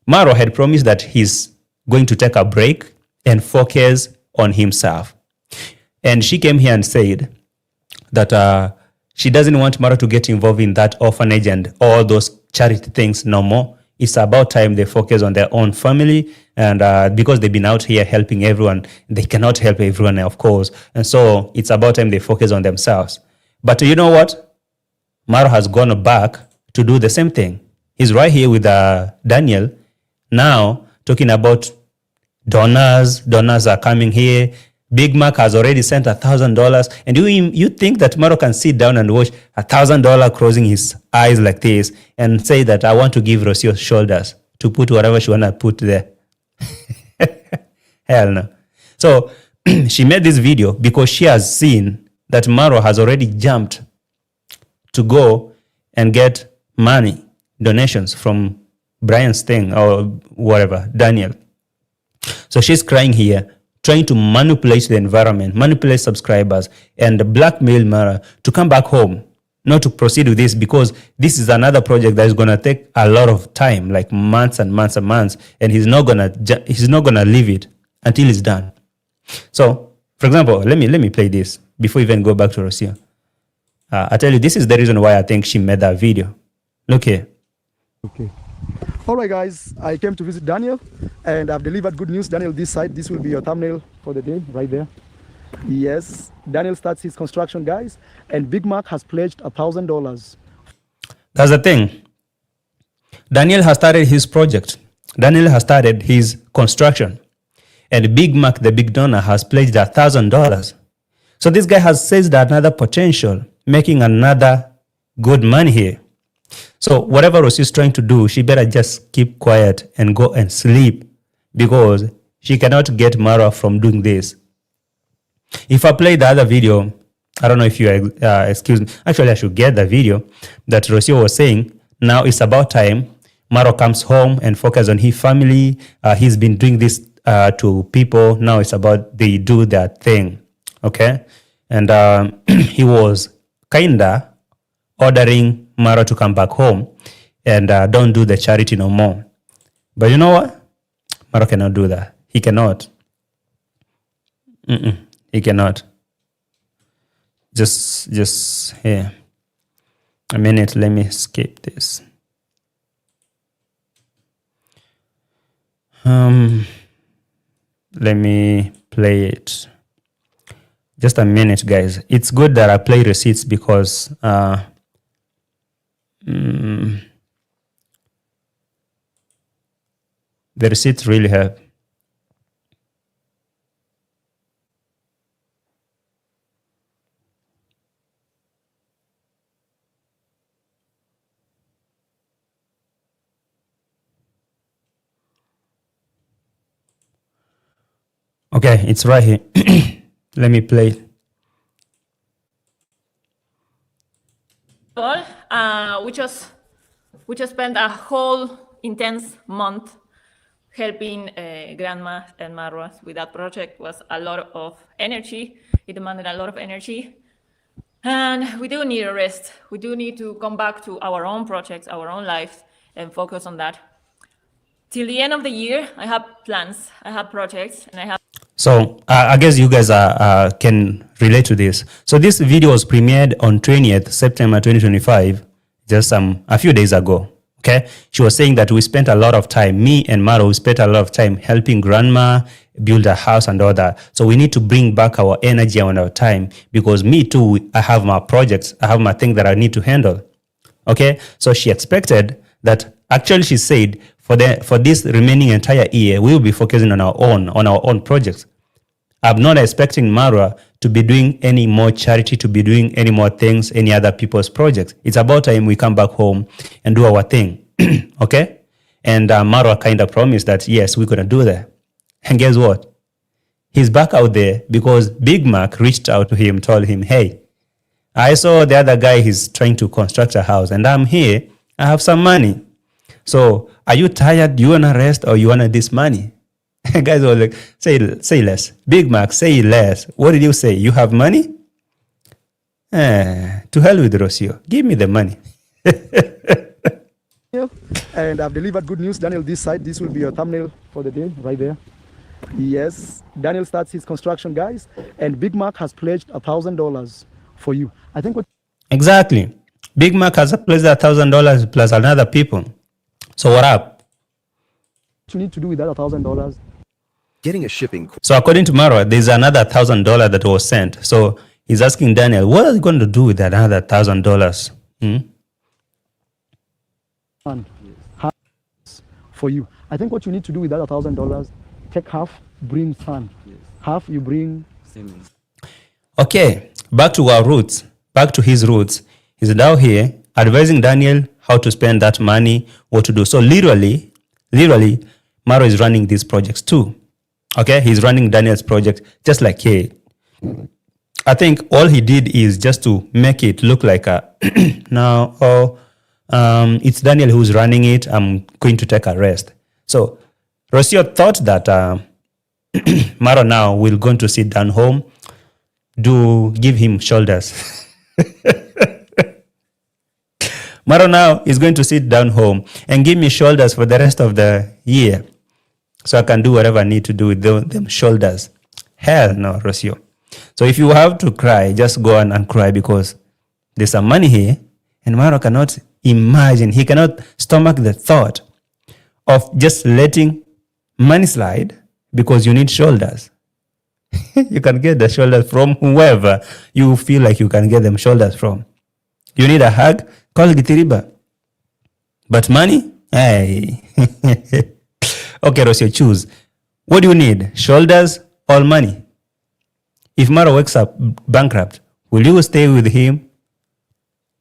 Marwa had promised that he's going to take a break and focus on himself. And she came here and said that she doesn't want Marwa to get involved in that orphanage and all those charity things no more. It's about time they focus on their own family. And because they've been out here helping everyone, they cannot help everyone, of course. And so it's about time they focus on themselves. But you know what? Marwa has gone back to do the same thing. He's right here with Daniel now talking about donors. Donors are coming here. Big Mac has already sent $1,000. And you think that Marwa can sit down and watch $1,000 crossing his eyes like this and say that I want to give Rocio shoulders to put whatever she want to put there? Hell no. So she made this video because she has seen that Marwa has already jumped to go and get money, donations from Brian's thing or whatever, Daniel. So she's crying here, trying to manipulate the environment, manipulate subscribers, and blackmail Marwa to come back home, not to proceed with this, because this is another project that is going to take a lot of time, like months and months and months, and he's not gonna leave it until it's done. So, for example, let me play this before we even go back to Rocio. I tell you, this is the reason why I think she made that video. Look here. Okay. All right, guys, I came to visit Daniel, and I've delivered good news. Daniel, this side, this will be your thumbnail for the day, right there. Yes, Daniel starts his construction, guys, and Big Mac has pledged $1,000. That's the thing. Daniel has started his project. Daniel has started his construction. And Big Mac, the big donor, has pledged $1,000. So this guy has seized another potential, making another good money here. So whatever Rocio is trying to do, she better just keep quiet and go and sleep, because she cannot get Marwa from doing this. If I play the other video, I don't know if you excuse me. Actually, I should get the video that Rocio was saying. Now it's about time Marwa comes home and focus on his family. He's been doing this to people. Now it's about they do their thing. Okay? And he was kinda ordering Marwa to come back home and don't do the charity no more. But you know what? Marwa cannot do that. He cannot. He cannot. Just here. A minute, let me skip this. Let me play it. Just a minute, guys. It's good that I play receipts because the receipts really help. Okay, it's right here. Let me play. We just spent a whole intense month helping Grandma and Marwa with that project. Was a lot of energy. It demanded a lot of energy. And we do need a rest. We do need to come back to our own projects, our own lives, and focus on that. Till the end of the year, I have plans, I have projects, and I have... So I guess you guys can relate to this. So this video was premiered on 20th September 2025, just a few days ago. Okay, she was saying that we spent a lot of time, me and Maro, we spent a lot of time helping Grandma build a house and all that. So we need to bring back our energy and our time, because me too, I have my projects, I have my thing that I need to handle. Okay, so she expected that, actually she said, for this remaining entire year, we will be focusing on our own projects. I'm not expecting Marwa to be doing any more charity, to be doing any more things, any other people's projects. It's about time we come back home and do our thing. Okay? And Marwa kind of promised that, yes, we're going to do that. And guess what? He's back out there because Big Mac reached out to him, told him, hey, I saw the other guy, he's trying to construct a house, and I'm here. I have some money. So are you tired? You want to rest, or you want this money? Guys were like, say less. Big Mac, say less. What did you say? You have money? To hell with Rocio. Give me the money. And I've delivered good news. Daniel, this side, this will be your thumbnail for the day, right there. Yes, Daniel starts his construction, guys. And Big Mac has pledged $1,000 for you. I think what... Exactly. Big Mac has pledged $1,000 plus another people. So what up? You need to do with that $1,000. Getting a shipping. So according to Marwa, there's another $1,000 that was sent. So he's asking Daniel, what are you going to do with that another $1,000? For you. I think what you need to do with that $1,000, take half, bring son. Half you bring... Okay, back to our roots, back to his roots. He's now here advising Daniel how to spend that money, what to do. So literally, Marwa is running these projects too. Okay, he's running Daniel's project just like he. I think all he did is just to make it look like a it's Daniel who's running it. I'm going to take a rest. So Rocio thought that Marwa now will going to sit down home, give him shoulders. Marwa now is going to sit down home and give me shoulders for the rest of the year, so I can do whatever I need to do with them shoulders. Hell no, Rocio. So if you have to cry, just go on and cry, because there's some money here, and Marwa cannot imagine, he cannot stomach the thought of just letting money slide because you need shoulders. You can get the shoulders from whoever you feel like you can get them shoulders from. You need a hug? Call Gitiriba. But money? Hey. Okay, Rocio, choose. What do you need? Shoulders or money? If Marwa wakes up bankrupt, will you stay with him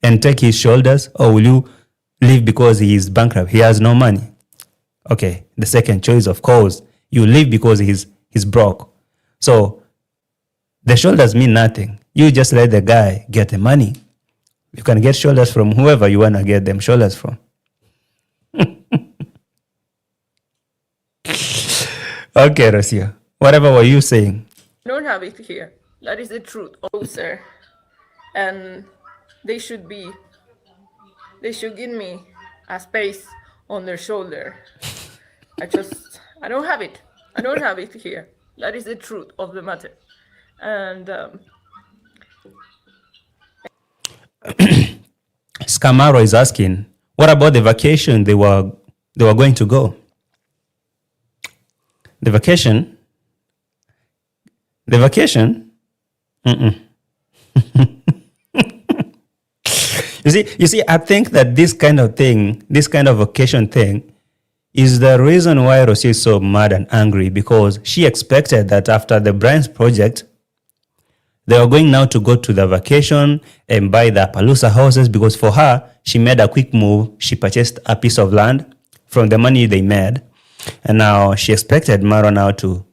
and take his shoulders, or will you leave because he is bankrupt? He has no money. Okay, the second choice, of course, you leave because he's broke. So the shoulders mean nothing. You just let the guy get the money. You can get shoulders from whoever you want to get them shoulders from. Okay, Rocio, whatever were you saying? I don't have it here. That is the truth. Oh, sir. And they should give me a space on their shoulder. I don't have it. I don't have it here. That is the truth of the matter. And Scamaro is asking, what about the vacation they were going to go? The vacation? You see, I think that this kind of vacation thing is the reason why Rocio is so mad and angry, because she expected that after the Brian's project, they were going now to go to the vacation and buy the Palusa houses, because for her, she made a quick move. She purchased a piece of land from the money they made. And now she expected Marwa now to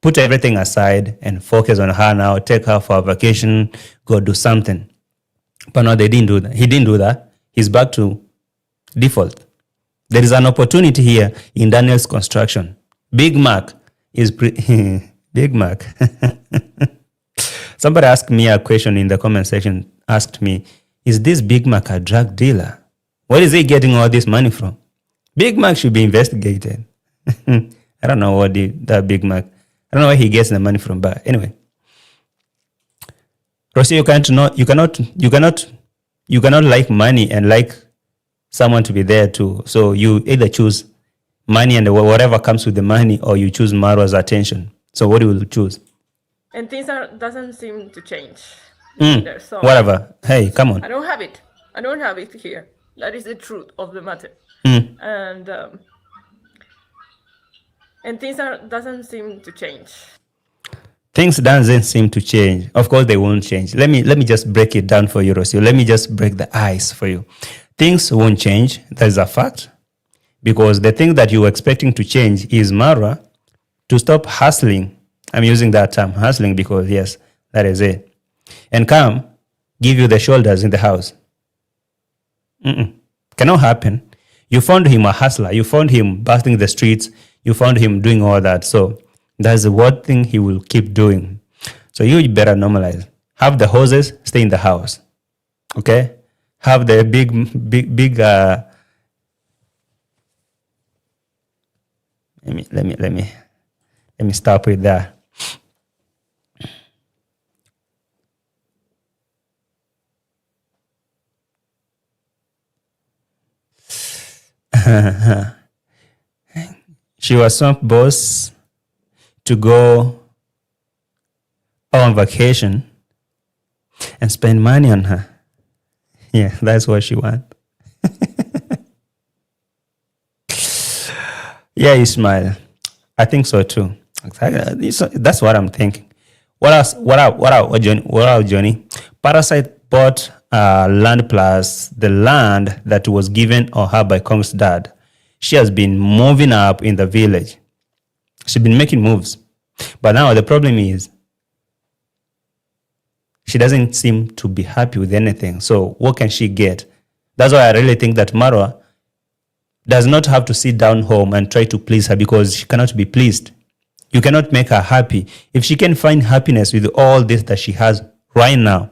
put everything aside and focus on her now, take her for a vacation, go do something. But no, they didn't do that. He didn't do that. He's back to default. There is an opportunity here in Daniel's construction. Big Mac is Big Mac. Somebody asked me a question in the comment section, asked me, is this Big Mac a drug dealer? Where is he getting all this money from? Big Mac should be investigated. I don't know what that Big Mac, I don't know where he gets the money from, but anyway. Rocio, you cannot like money and like someone to be there too. So you either choose money and whatever comes with the money, or you choose Marwa's attention. So what do you choose? And things doesn't seem to change. Either, so whatever. Hey, come on. I don't have it here. That is the truth of the matter. And things doesn't seem to change. Things doesn't seem to change. Of course, they won't change. Let me just break it down for you, Rocio. Let me just break the ice for you. Things won't change. That is a fact. Because the thing that you were expecting to change is Marwa to stop hustling. I'm using that term, hustling, because yes, that is it. And come, give you the shoulders in the house. Cannot happen. You found him a hustler. You found him busting the streets. You found him doing all that. So that's the one thing he will keep doing. So you better normalize. Have the hoses, stay in the house. Okay? Have the big let me stop with that. She was some boss to go on vacation and spend money on her. Yeah, that's what she wants. Yeah, Ismail. I think so too. That's what I'm thinking. What else? What out, Johnny? Parasite bought land plus the land that was given on her by Kong's dad. She has been moving up in the village. She's been making moves. But now the problem is she doesn't seem to be happy with anything. So what can she get? That's why I really think that Marwa does not have to sit down home and try to please her, because she cannot be pleased. You cannot make her happy. If she can find happiness with all this that she has right now,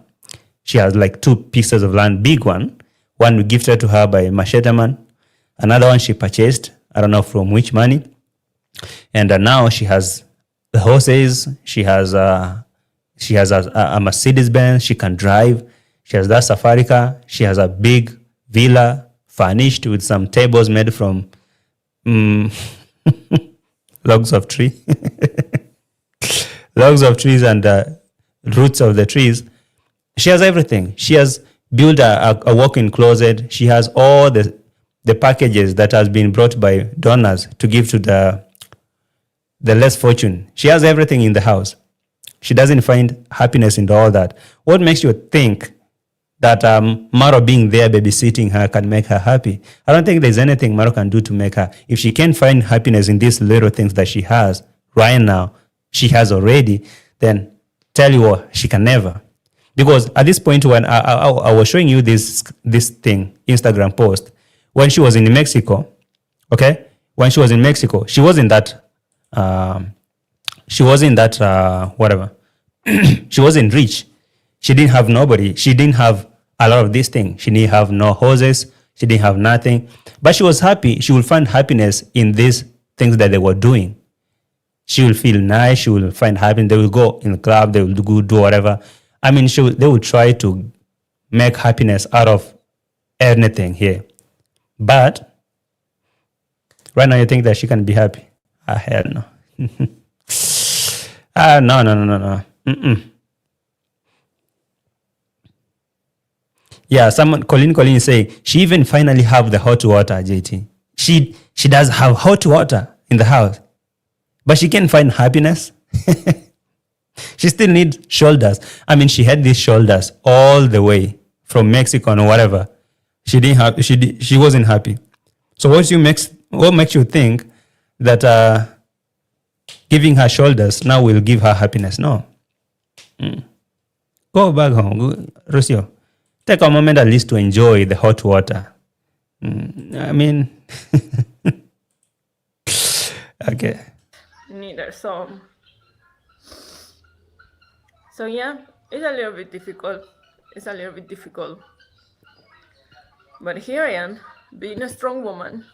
she has like 2 pieces of land, big one we gifted to her by Machete Man, another one she purchased, I don't know from which money, and now she has the horses, she has a Mercedes Benz, she can drive, she has that safari car, she has a big villa furnished with some tables made from logs of trees and roots of the trees. She has everything. She has built a walk-in closet. She has all the packages that has been brought by donors to give to the less fortunate. She has everything in the house. She doesn't find happiness in all that. What makes you think that Marwa being there babysitting her can make her happy? I don't think there's anything Marwa can do to make her. If she can't find happiness in these little things that she has right now, she has already, then tell you what, she can never. Because at this point when I was showing you this thing, Instagram post, when she was in Mexico, okay? When she was in Mexico, she wasn't that whatever. She wasn't rich. She didn't have nobody. She didn't have a lot of these things. She didn't have no houses. She didn't have nothing. But she was happy. She will find happiness in these things that they were doing. She will feel nice. She will find happiness. They will go in the club. They will go do whatever. I mean, they will try to make happiness out of anything here. But right now you think that she can be happy? Hell no. No. Yeah, Colleen is saying, she even finally have the hot water, JT. She does have hot water in the house, but she can't find happiness. She still needs shoulders. I mean, she had these shoulders all the way from Mexico or whatever. She wasn't happy. So what makes you think that giving her shoulders now will give her happiness. No. Go back home, Rocio. Take a moment at least to enjoy the hot water. I mean, okay. Neither. So yeah, it's a little bit difficult. But here I am, being a strong woman.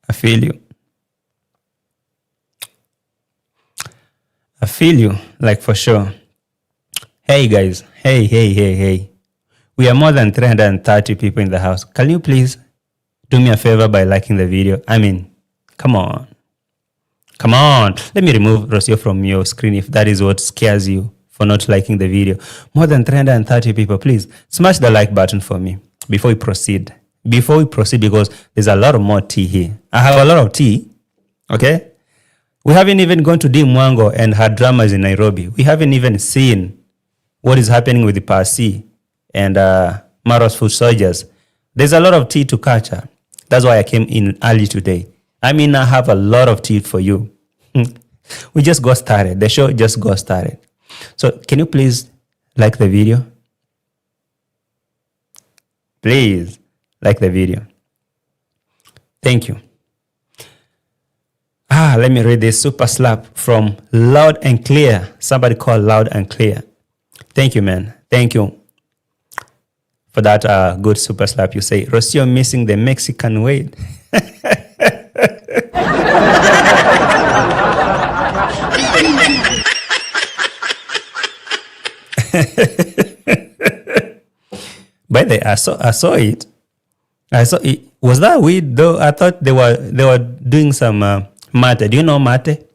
I feel you, like for sure. Hey guys, hey. We are more than 330 people in the house. Can you please do me a favor by liking the video? I mean, come on. Let me remove Rocio from your screen if that is what scares you for not liking the video. More than 330 people, please smash the like button for me before we proceed. Because there's a lot of more tea here. I have a lot of tea, okay? We haven't even gone to Dee Mwango and her dramas in Nairobi. We haven't even seen what is happening with the Parsi and Marwa's foot soldiers. There's a lot of tea to catch her. That's why I came in early today. I mean, I have a lot of tea for you. We just got started. The show just got started. So can you please like the video? Please like the video. Thank you. Let me read this super slap from Loud and Clear. Somebody called Loud and Clear. Thank you, man. Thank you for that good super slap. You say, Rocio missing the Mexican weight. By the way, I saw it. Was that weed though? I thought they were doing some mate. Do you know mate?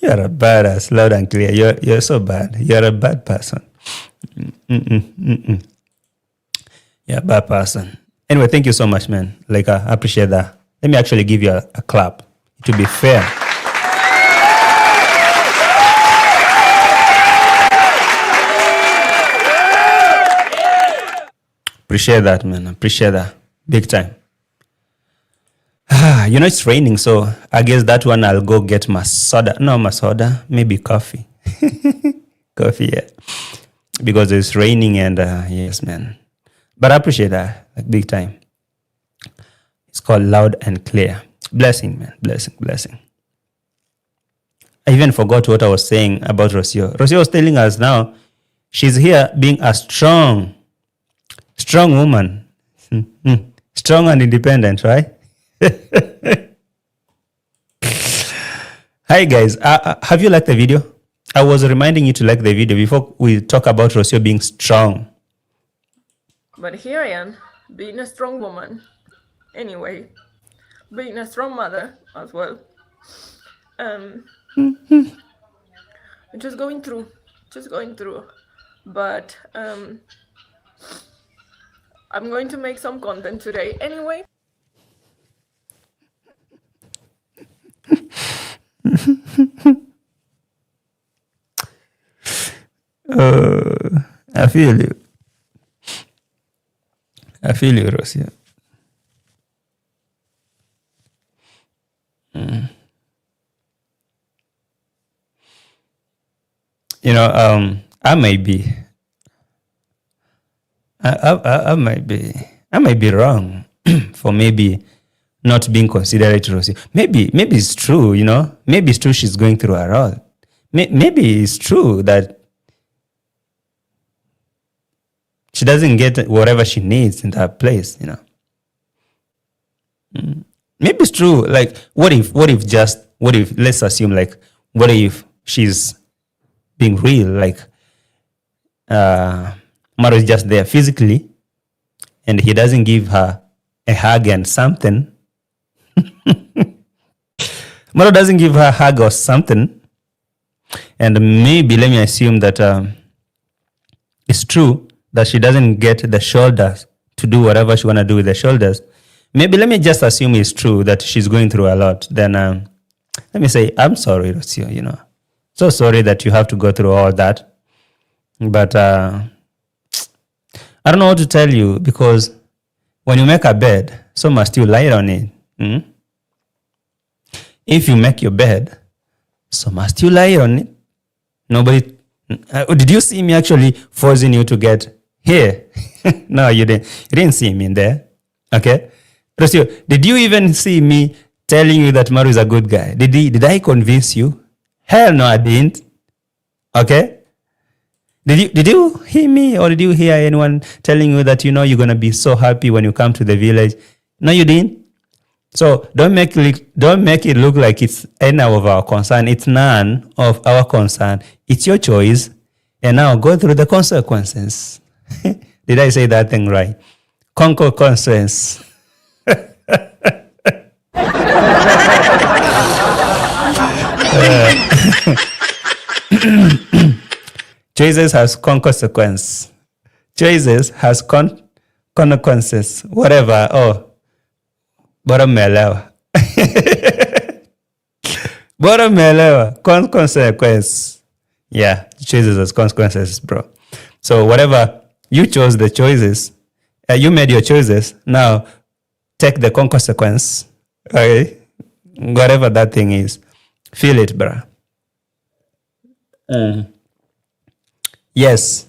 You're a badass, Loud and Clear. You're so bad. You're a bad person. You're a bad person. Anyway, thank you so much, man. Like, I appreciate that. Let me actually give you a clap to be fair. Appreciate that, man. Appreciate that. Big time. It's raining, so I guess that one I'll go get my soda. No, my soda. Maybe coffee. Coffee, yeah. Because it's raining and, yes, man. But I appreciate that, like, big time. It's called Loud and Clear. Blessing, man. Blessing. I even forgot what I was saying about Rocio. Rocio was telling us now she's here being a strong woman. Strong and independent, right? Hi guys, have you liked the video? I was reminding you to like the video before we talk about Rocio being strong. But here I am, being a strong woman. Anyway, being a strong mother as well. Just going through. But I'm going to make some content today anyway. I feel you, Rocio. I might be wrong for maybe not being considerate to Rocio. Maybe it's true, Maybe it's true she's going through a lot. Maybe it's true that she doesn't get whatever she needs in that place, Maybe it's true. Like, what if, let's assume, like, what if she's being real? Like, Marwa is just there physically and he doesn't give her a hug and something. Marwa doesn't give her a hug or something. And maybe let me assume that it's true that she doesn't get the shoulders to do whatever she want to do with the shoulders. Maybe let me just assume it's true that she's going through a lot. Then let me say, I'm sorry, Rocio, So sorry that you have to go through all that. But I don't know what to tell you, because when you make a bed, so must you lie on it. If you make your bed, so must you lie on it. Nobody. Did you see me actually forcing you to get here? No, you didn't. You didn't see me in there. Okay. Rocio, did you even see me telling you that Maru is a good guy? Did I convince you? Hell no, I didn't. Okay. Did you hear me, or did you hear anyone telling you that you're gonna be so happy when you come to the village? No, you didn't. So don't make it look like it's any of our concern. It's none of our concern. It's your choice, and now go through the consequences. Did I say that thing right? Consequences. Choices has consequence. Choices has consequences. Whatever. Oh, bora melewa. Bora melewa. Consequence. Yeah, choices has consequences, bro. So whatever you chose, the choices, you made your choices. Now take the consequence. Okay, whatever that thing is, feel it, bro. Yes.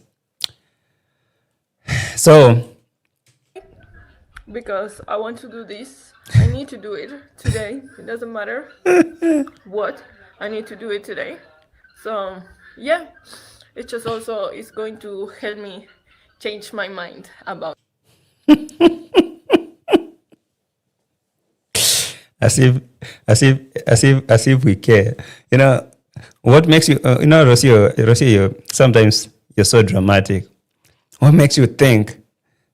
So, because I want to do this, I need to do it today. It doesn't matter what, I need to do it today. So yeah, it just also is going to help me change my mind about as if we care. What makes you, Rocio, sometimes you're so dramatic. What makes you think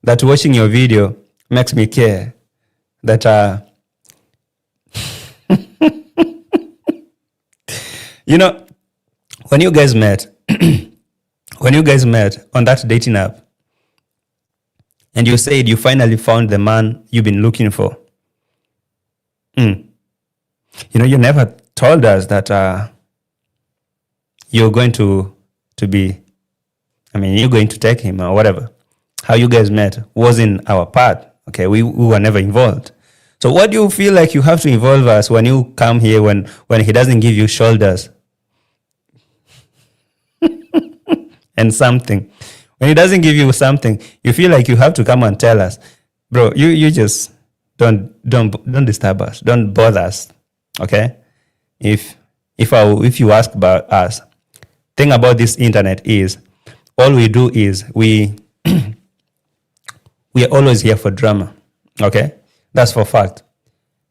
that watching your video makes me care? That, when you guys met, on that dating app, and you said you finally found the man you've been looking for, you never told us that you're going to be, you're going to take him or whatever. How you guys met wasn't our part. Okay, we were never involved. So what do you feel like you have to involve us when you come here when he doesn't give you shoulders and something? When he doesn't give you something, you feel like you have to come and tell us, bro. You just don't disturb us. Don't bother us. Okay, if you ask about us, thing about this internet is all we do is we are always here for drama. Okay, that's for fact.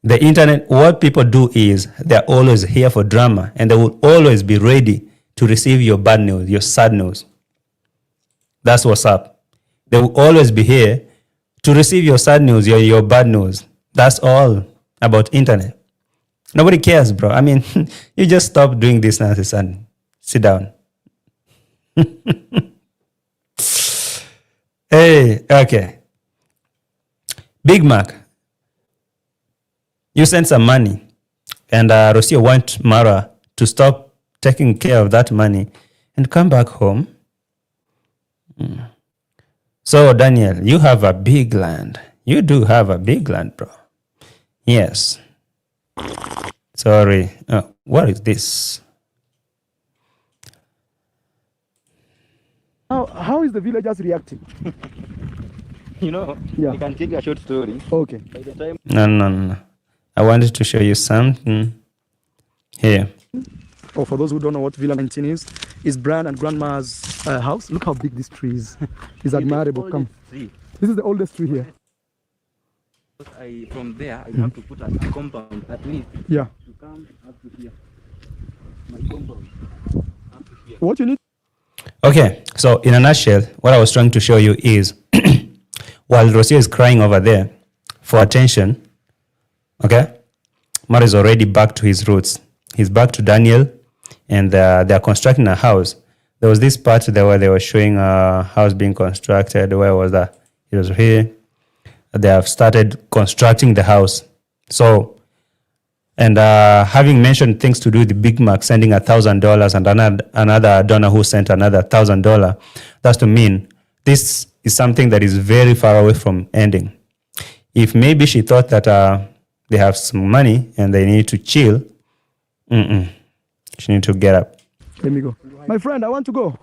The internet, what people do is they're always here for drama, and they will always be ready to receive your bad news, your sad news. That's what's up. They will always be here to receive your sad news, your bad news. That's all about internet. Nobody cares, bro. You just stop doing this nonsense and sit down. Hey, okay. Big Mac, you sent some money, and Rocio want Marwa to stop taking care of that money and come back home. So, Daniel, you have a big land. You do have a big land, bro. Yes. Sorry. What is this? How is the villagers reacting? Yeah. I can take a short story. Okay. By the time... No. I wanted to show you something here. Oh, for those who don't know what Villa 19 is Brian and Grandma's house. Look how big this tree is. It's admirable. Come. This is the oldest tree here. From there, I have to put a compound at least. Yeah. To come up to here. My compound. Up to here. What you need? Okay, so in a nutshell, what I was trying to show you is while Rocio is crying over there for attention, okay, Mar is already back to his roots. He's back to Daniel, and they're constructing a house. There was this part there where they were showing a house being constructed. Where was that? It was here. They have started constructing the house. So And having mentioned things to do with the Big Mac, sending $1,000 and another donor who sent another $1,000, that's to mean this is something that is very far away from ending. If maybe she thought that they have some money and they need to chill, she need to get up. Let me go. My friend, I want to go.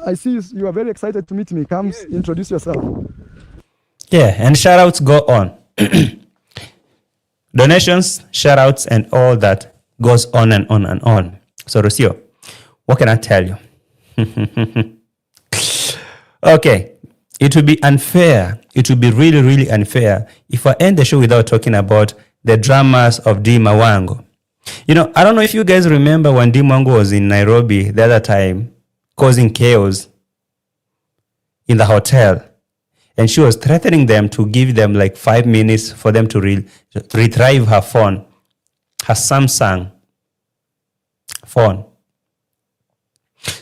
I see you are very excited to meet me. Come, introduce yourself. Yeah, and shout outs go on. Donations, shout outs, and all that goes on and on and on. So, Rocio, what can I tell you? Okay, it would be unfair. It would be really, really unfair if I end the show without talking about the dramas of Dee Mwango. You know, I don't know if you guys remember when Dee Mwango was in Nairobi the other time, causing chaos in the hotel. And she was threatening them to give them like 5 minutes for them to retrieve her phone, her Samsung phone.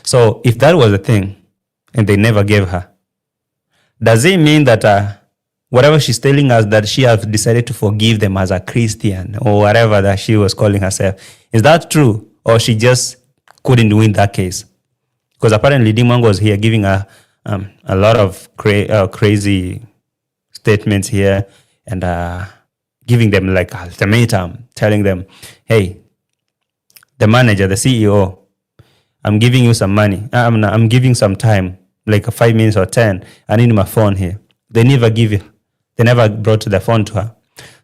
So if that was a thing and they never gave her, does it mean that whatever she's telling us that she has decided to forgive them as a Christian or whatever that she was calling herself, is that true? Or she just couldn't win that case? Because apparently Dee Mwango was here giving her a lot of crazy statements here and giving them like ultimatum, telling them, hey, the manager, the CEO, I'm giving you some money. I'm giving some time, like 5 minutes or 10. I need my phone here. They never give it. They never brought the phone to her.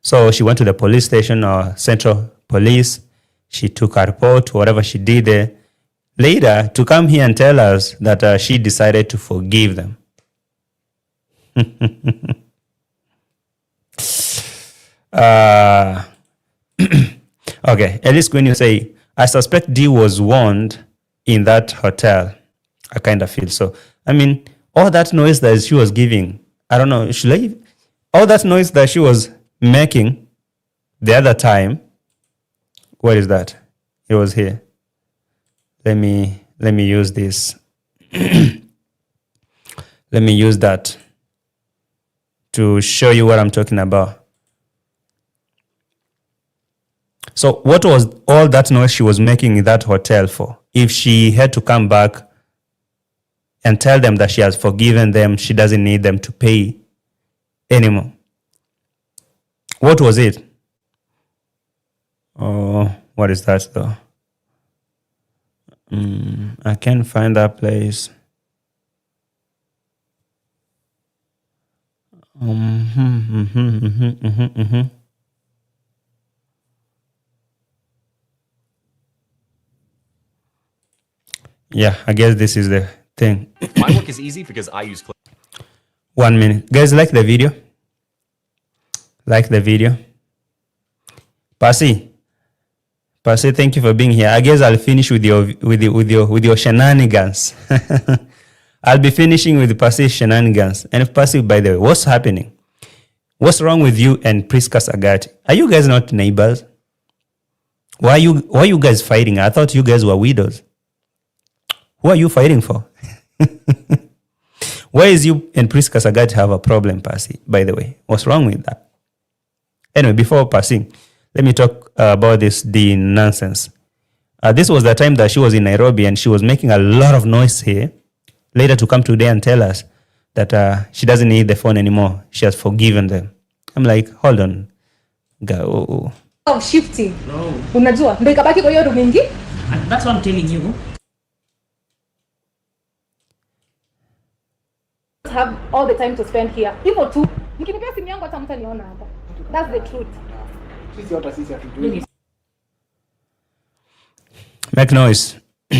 So she went to the police station or Central Police. She took her report, whatever she did there. Later, to come here and tell us that she decided to forgive them. Okay, at least when you say, I suspect Dee was warned in that hotel, I kind of feel so. I mean, all that noise that she was giving, I don't know, all that noise that she was making the other time, what is that? It was here. Let me use this. Let me use that to show you what I'm talking about. So what was all that noise she was making in that hotel for? If she had to come back and tell them that she has forgiven them, she doesn't need them to pay anymore. What was it? Oh, what is that though? I can't find that place. Yeah, I guess this is the thing. My work is easy because I use Clip. 1 minute. Guys, like the video? Like the video? Pasi, thank you for being here. I guess I'll finish with your shenanigans. I'll be finishing with Pasi's shenanigans. And Pasi, by the way, what's happening? What's wrong with you and Priska Sagati? Are you guys not neighbors? Why are you guys fighting? I thought you guys were widows. Who are you fighting for? Why is you and Priska Sagati have a problem, Pasi, by the way? What's wrong with that? Anyway, before passing, let me talk about the nonsense. This was the time that she was in Nairobi and she was making a lot of noise here. Later to come today and tell us that she doesn't need the phone anymore. She has forgiven them. I'm like, hold on. Go. Shifting. No. Unajua, ndio ikabaki kwa hiyo room mingi? And that's what I'm telling you. Have all the time to spend here. Hivyo tu. Mkinipea simu yangu hata mtaniona hapa. That's the truth. Sisi hatujui. Make noise.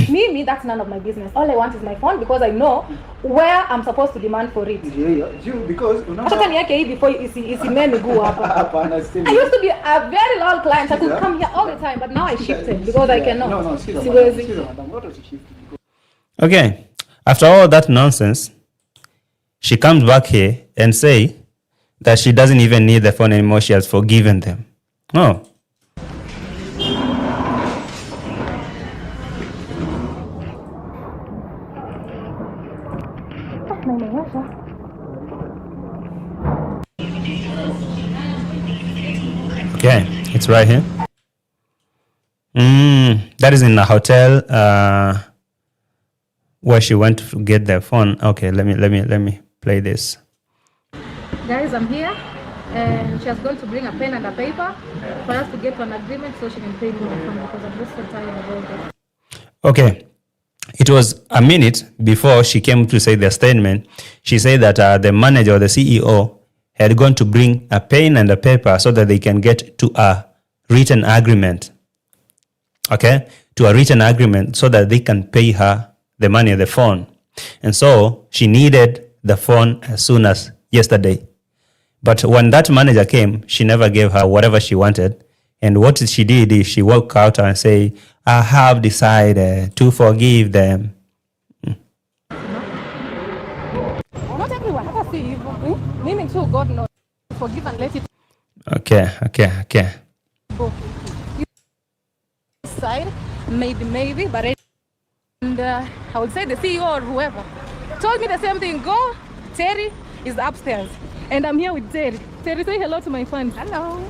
Me, that's none of my business. All I want is my phone because I know where I'm supposed to demand for it. Because hata niweke hii before isimee miguu hapa. I used to be a very loyal client. I could come here all the time, but now I shifted because I cannot. No, Siwezi. Okay. After all that nonsense, she comes back here and say that she doesn't even need the phone anymore. She has forgiven them. Oh. Okay. It's right here. That is in a hotel where she went to get the phone. Okay, let me play this. Guys, I'm here, and she has gone to bring a pen and a paper for us to get to an agreement so she can pay me from because I'm just so tired of all this. Okay. It was a minute before she came to say the statement. She said that the manager or the CEO had gone to bring a pen and a paper so that they can get to a written agreement. Okay? To a written agreement so that they can pay her the money, the phone. And so she needed the phone as soon as yesterday. But when that manager came, she never gave her whatever she wanted. And what she did is she walked out and say, I have decided to forgive them. Not everyone. I can see evil. Meaning so God knows. Forgive and let it Okay. go. You side, maybe, but I would say the CEO or whoever told me the same thing. Go, Terry is upstairs. And I'm here with Terry. Terry, say hello to my fans. Hello.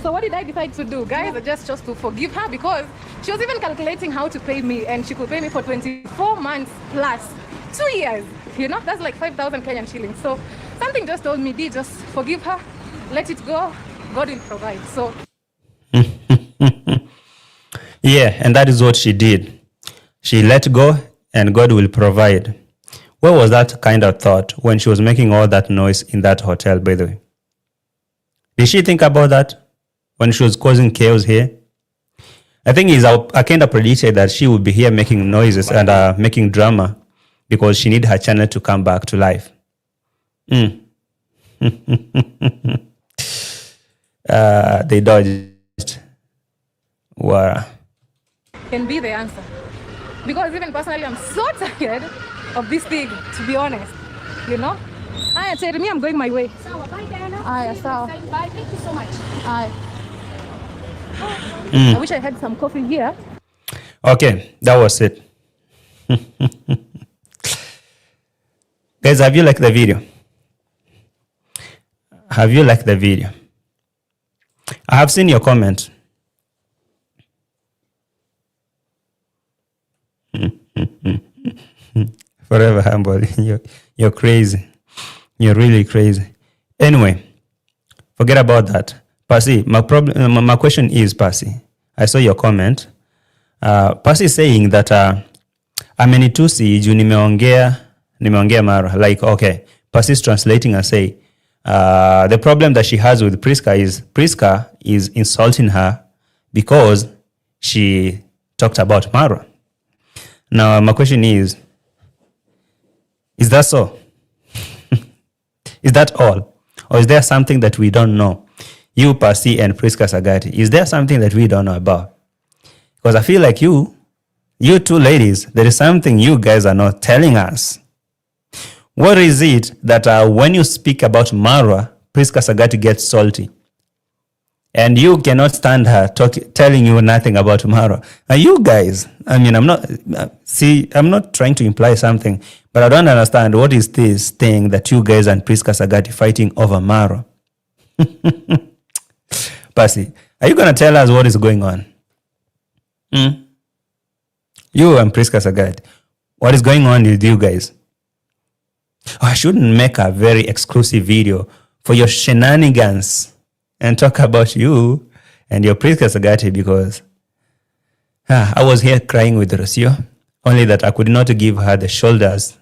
So what did I decide to do? Guys, I just chose to forgive her because she was even calculating how to pay me, and she could pay me for 24 months plus 2 years. You know, that's like 5,000 Kenyan shillings. So something just told me, Dee, just forgive her, let it go, God will provide. So yeah, and that is what she did. She let go and God will provide. Where was that kind of thought when she was making all that noise in that hotel, by the way? Did she think about that when she was causing chaos here? I think I kind of predicted that she would be here making noises and making drama because she need her channel to come back to life. They dodged. Wow. can be the answer. Because even personally, I'm so tired of this thing, to be honest. You know? I said, me, I'm going my way. Sawa, bye, Diana. Aye, sawa. Bye, thank you so much. Aye. I wish I had some coffee here. Okay, that was it. Guys, have you liked the video? Have you liked the video? I have seen your comment. Forever humble. You're crazy. You're really crazy. Anyway, forget about that. Percy, my question is, Percy, I saw your comment. Percy is saying that amenitusi juu nimeongea Marwa. Like, okay, Percy is translating and say, the problem that she has with Priska is insulting her because she talked about Marwa. Now, my question is that so? Is that all? Or is there something that we don't know? You, Percy, and Priska Sagati, is there something that we don't know about? Because I feel like you two ladies, there is something you guys are not telling us. What is it that when you speak about Marwa, Priska Sagati gets salty? And you cannot stand her telling you nothing about Marwa. Are you guys, I mean, I'm not trying to imply something, but I don't understand what is this thing that you guys and Priska Sagati fighting over Marwa? Percy, are you going to tell us what is going on? You and Priska Sagati, what is going on with you guys? Oh, I shouldn't make a very exclusive video for your shenanigans and talk about you and your Priska Sagati because I was here crying with Rocio, only that I could not give her the shoulders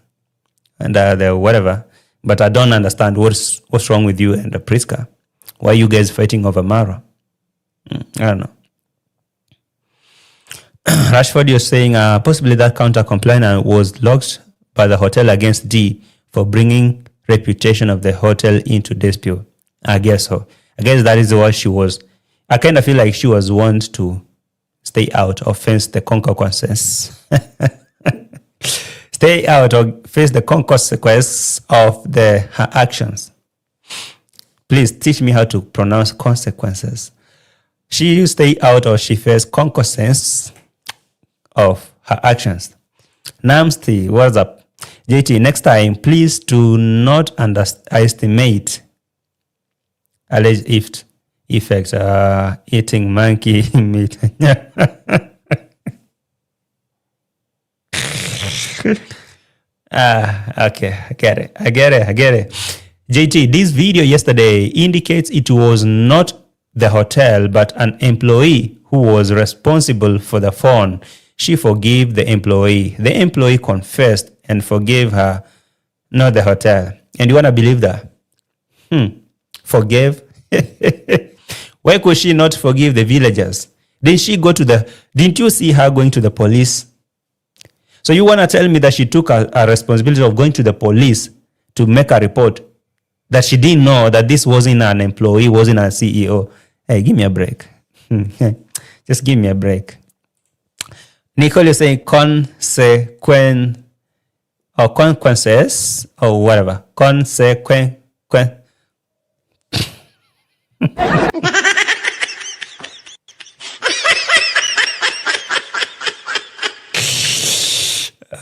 and the whatever, but I don't understand what's wrong with you and Priska. Why are you guys fighting over Marwa? I don't know. Rashford, you're saying possibly that counter complaint was logged by the hotel against Dee for bringing reputation of the hotel into dispute. I guess so. I guess that is what she was. I kind of feel like she was warned to stay out or face the consequences. Stay out or face the consequences of her actions. Please teach me how to pronounce consequences. She stay out or she face consequences of her actions. Namsti, what's up? JT, next time, please do not underestimate alleged effects. Eating monkey meat. Okay, I get it. JT, this video yesterday indicates it was not the hotel, but an employee who was responsible for the phone. She forgave the employee. The employee confessed and forgave her, not the hotel. And you want to believe that? Forgave? Why could she not forgive the villagers? Didn't you see her going to the police? So you want to tell me that she took a responsibility of going to the police to make a report, that she didn't know that this wasn't an employee, wasn't a CEO? Hey, give me a break. Just give me a break. Nicole is saying consequences or whatever. Consequence.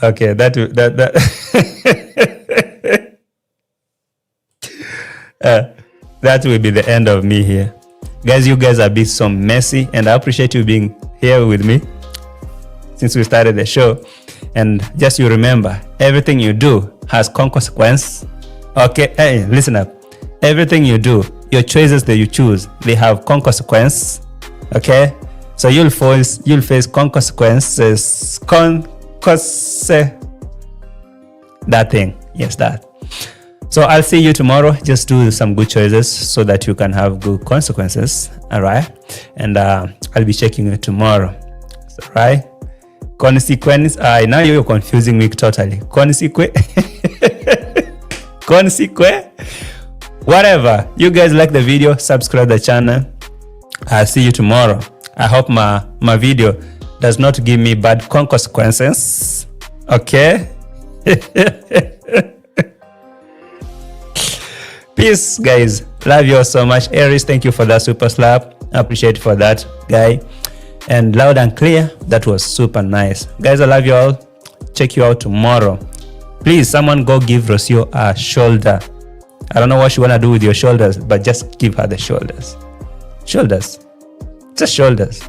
Okay, that that will be the end of me here. Guys, you guys have been so messy, and I appreciate you being here with me since we started the show. And just you remember, everything you do has consequence. Okay, hey, listen up. Everything you do, your choices that you choose, they have consequence. Okay, so you'll face consequences. That thing, yes, that. So I'll see you tomorrow. Just do some good choices so that you can have good consequences. All right, and I'll be checking you tomorrow. All right. Consequence. Now you're confusing me totally. Consequence. Whatever. You guys like the video, subscribe the channel. I'll see you tomorrow. I hope my video does not give me bad consequences. Okay. Peace, guys. Love you all so much. Aries, thank you for that super slap. I appreciate for that, guy. And loud and clear, that was super nice. Guys, I love you all. Check you out tomorrow. Please, someone go give Rocio a shoulder. I don't know what you want to do with your shoulders, but just give her the shoulders. Shoulders. Just shoulders.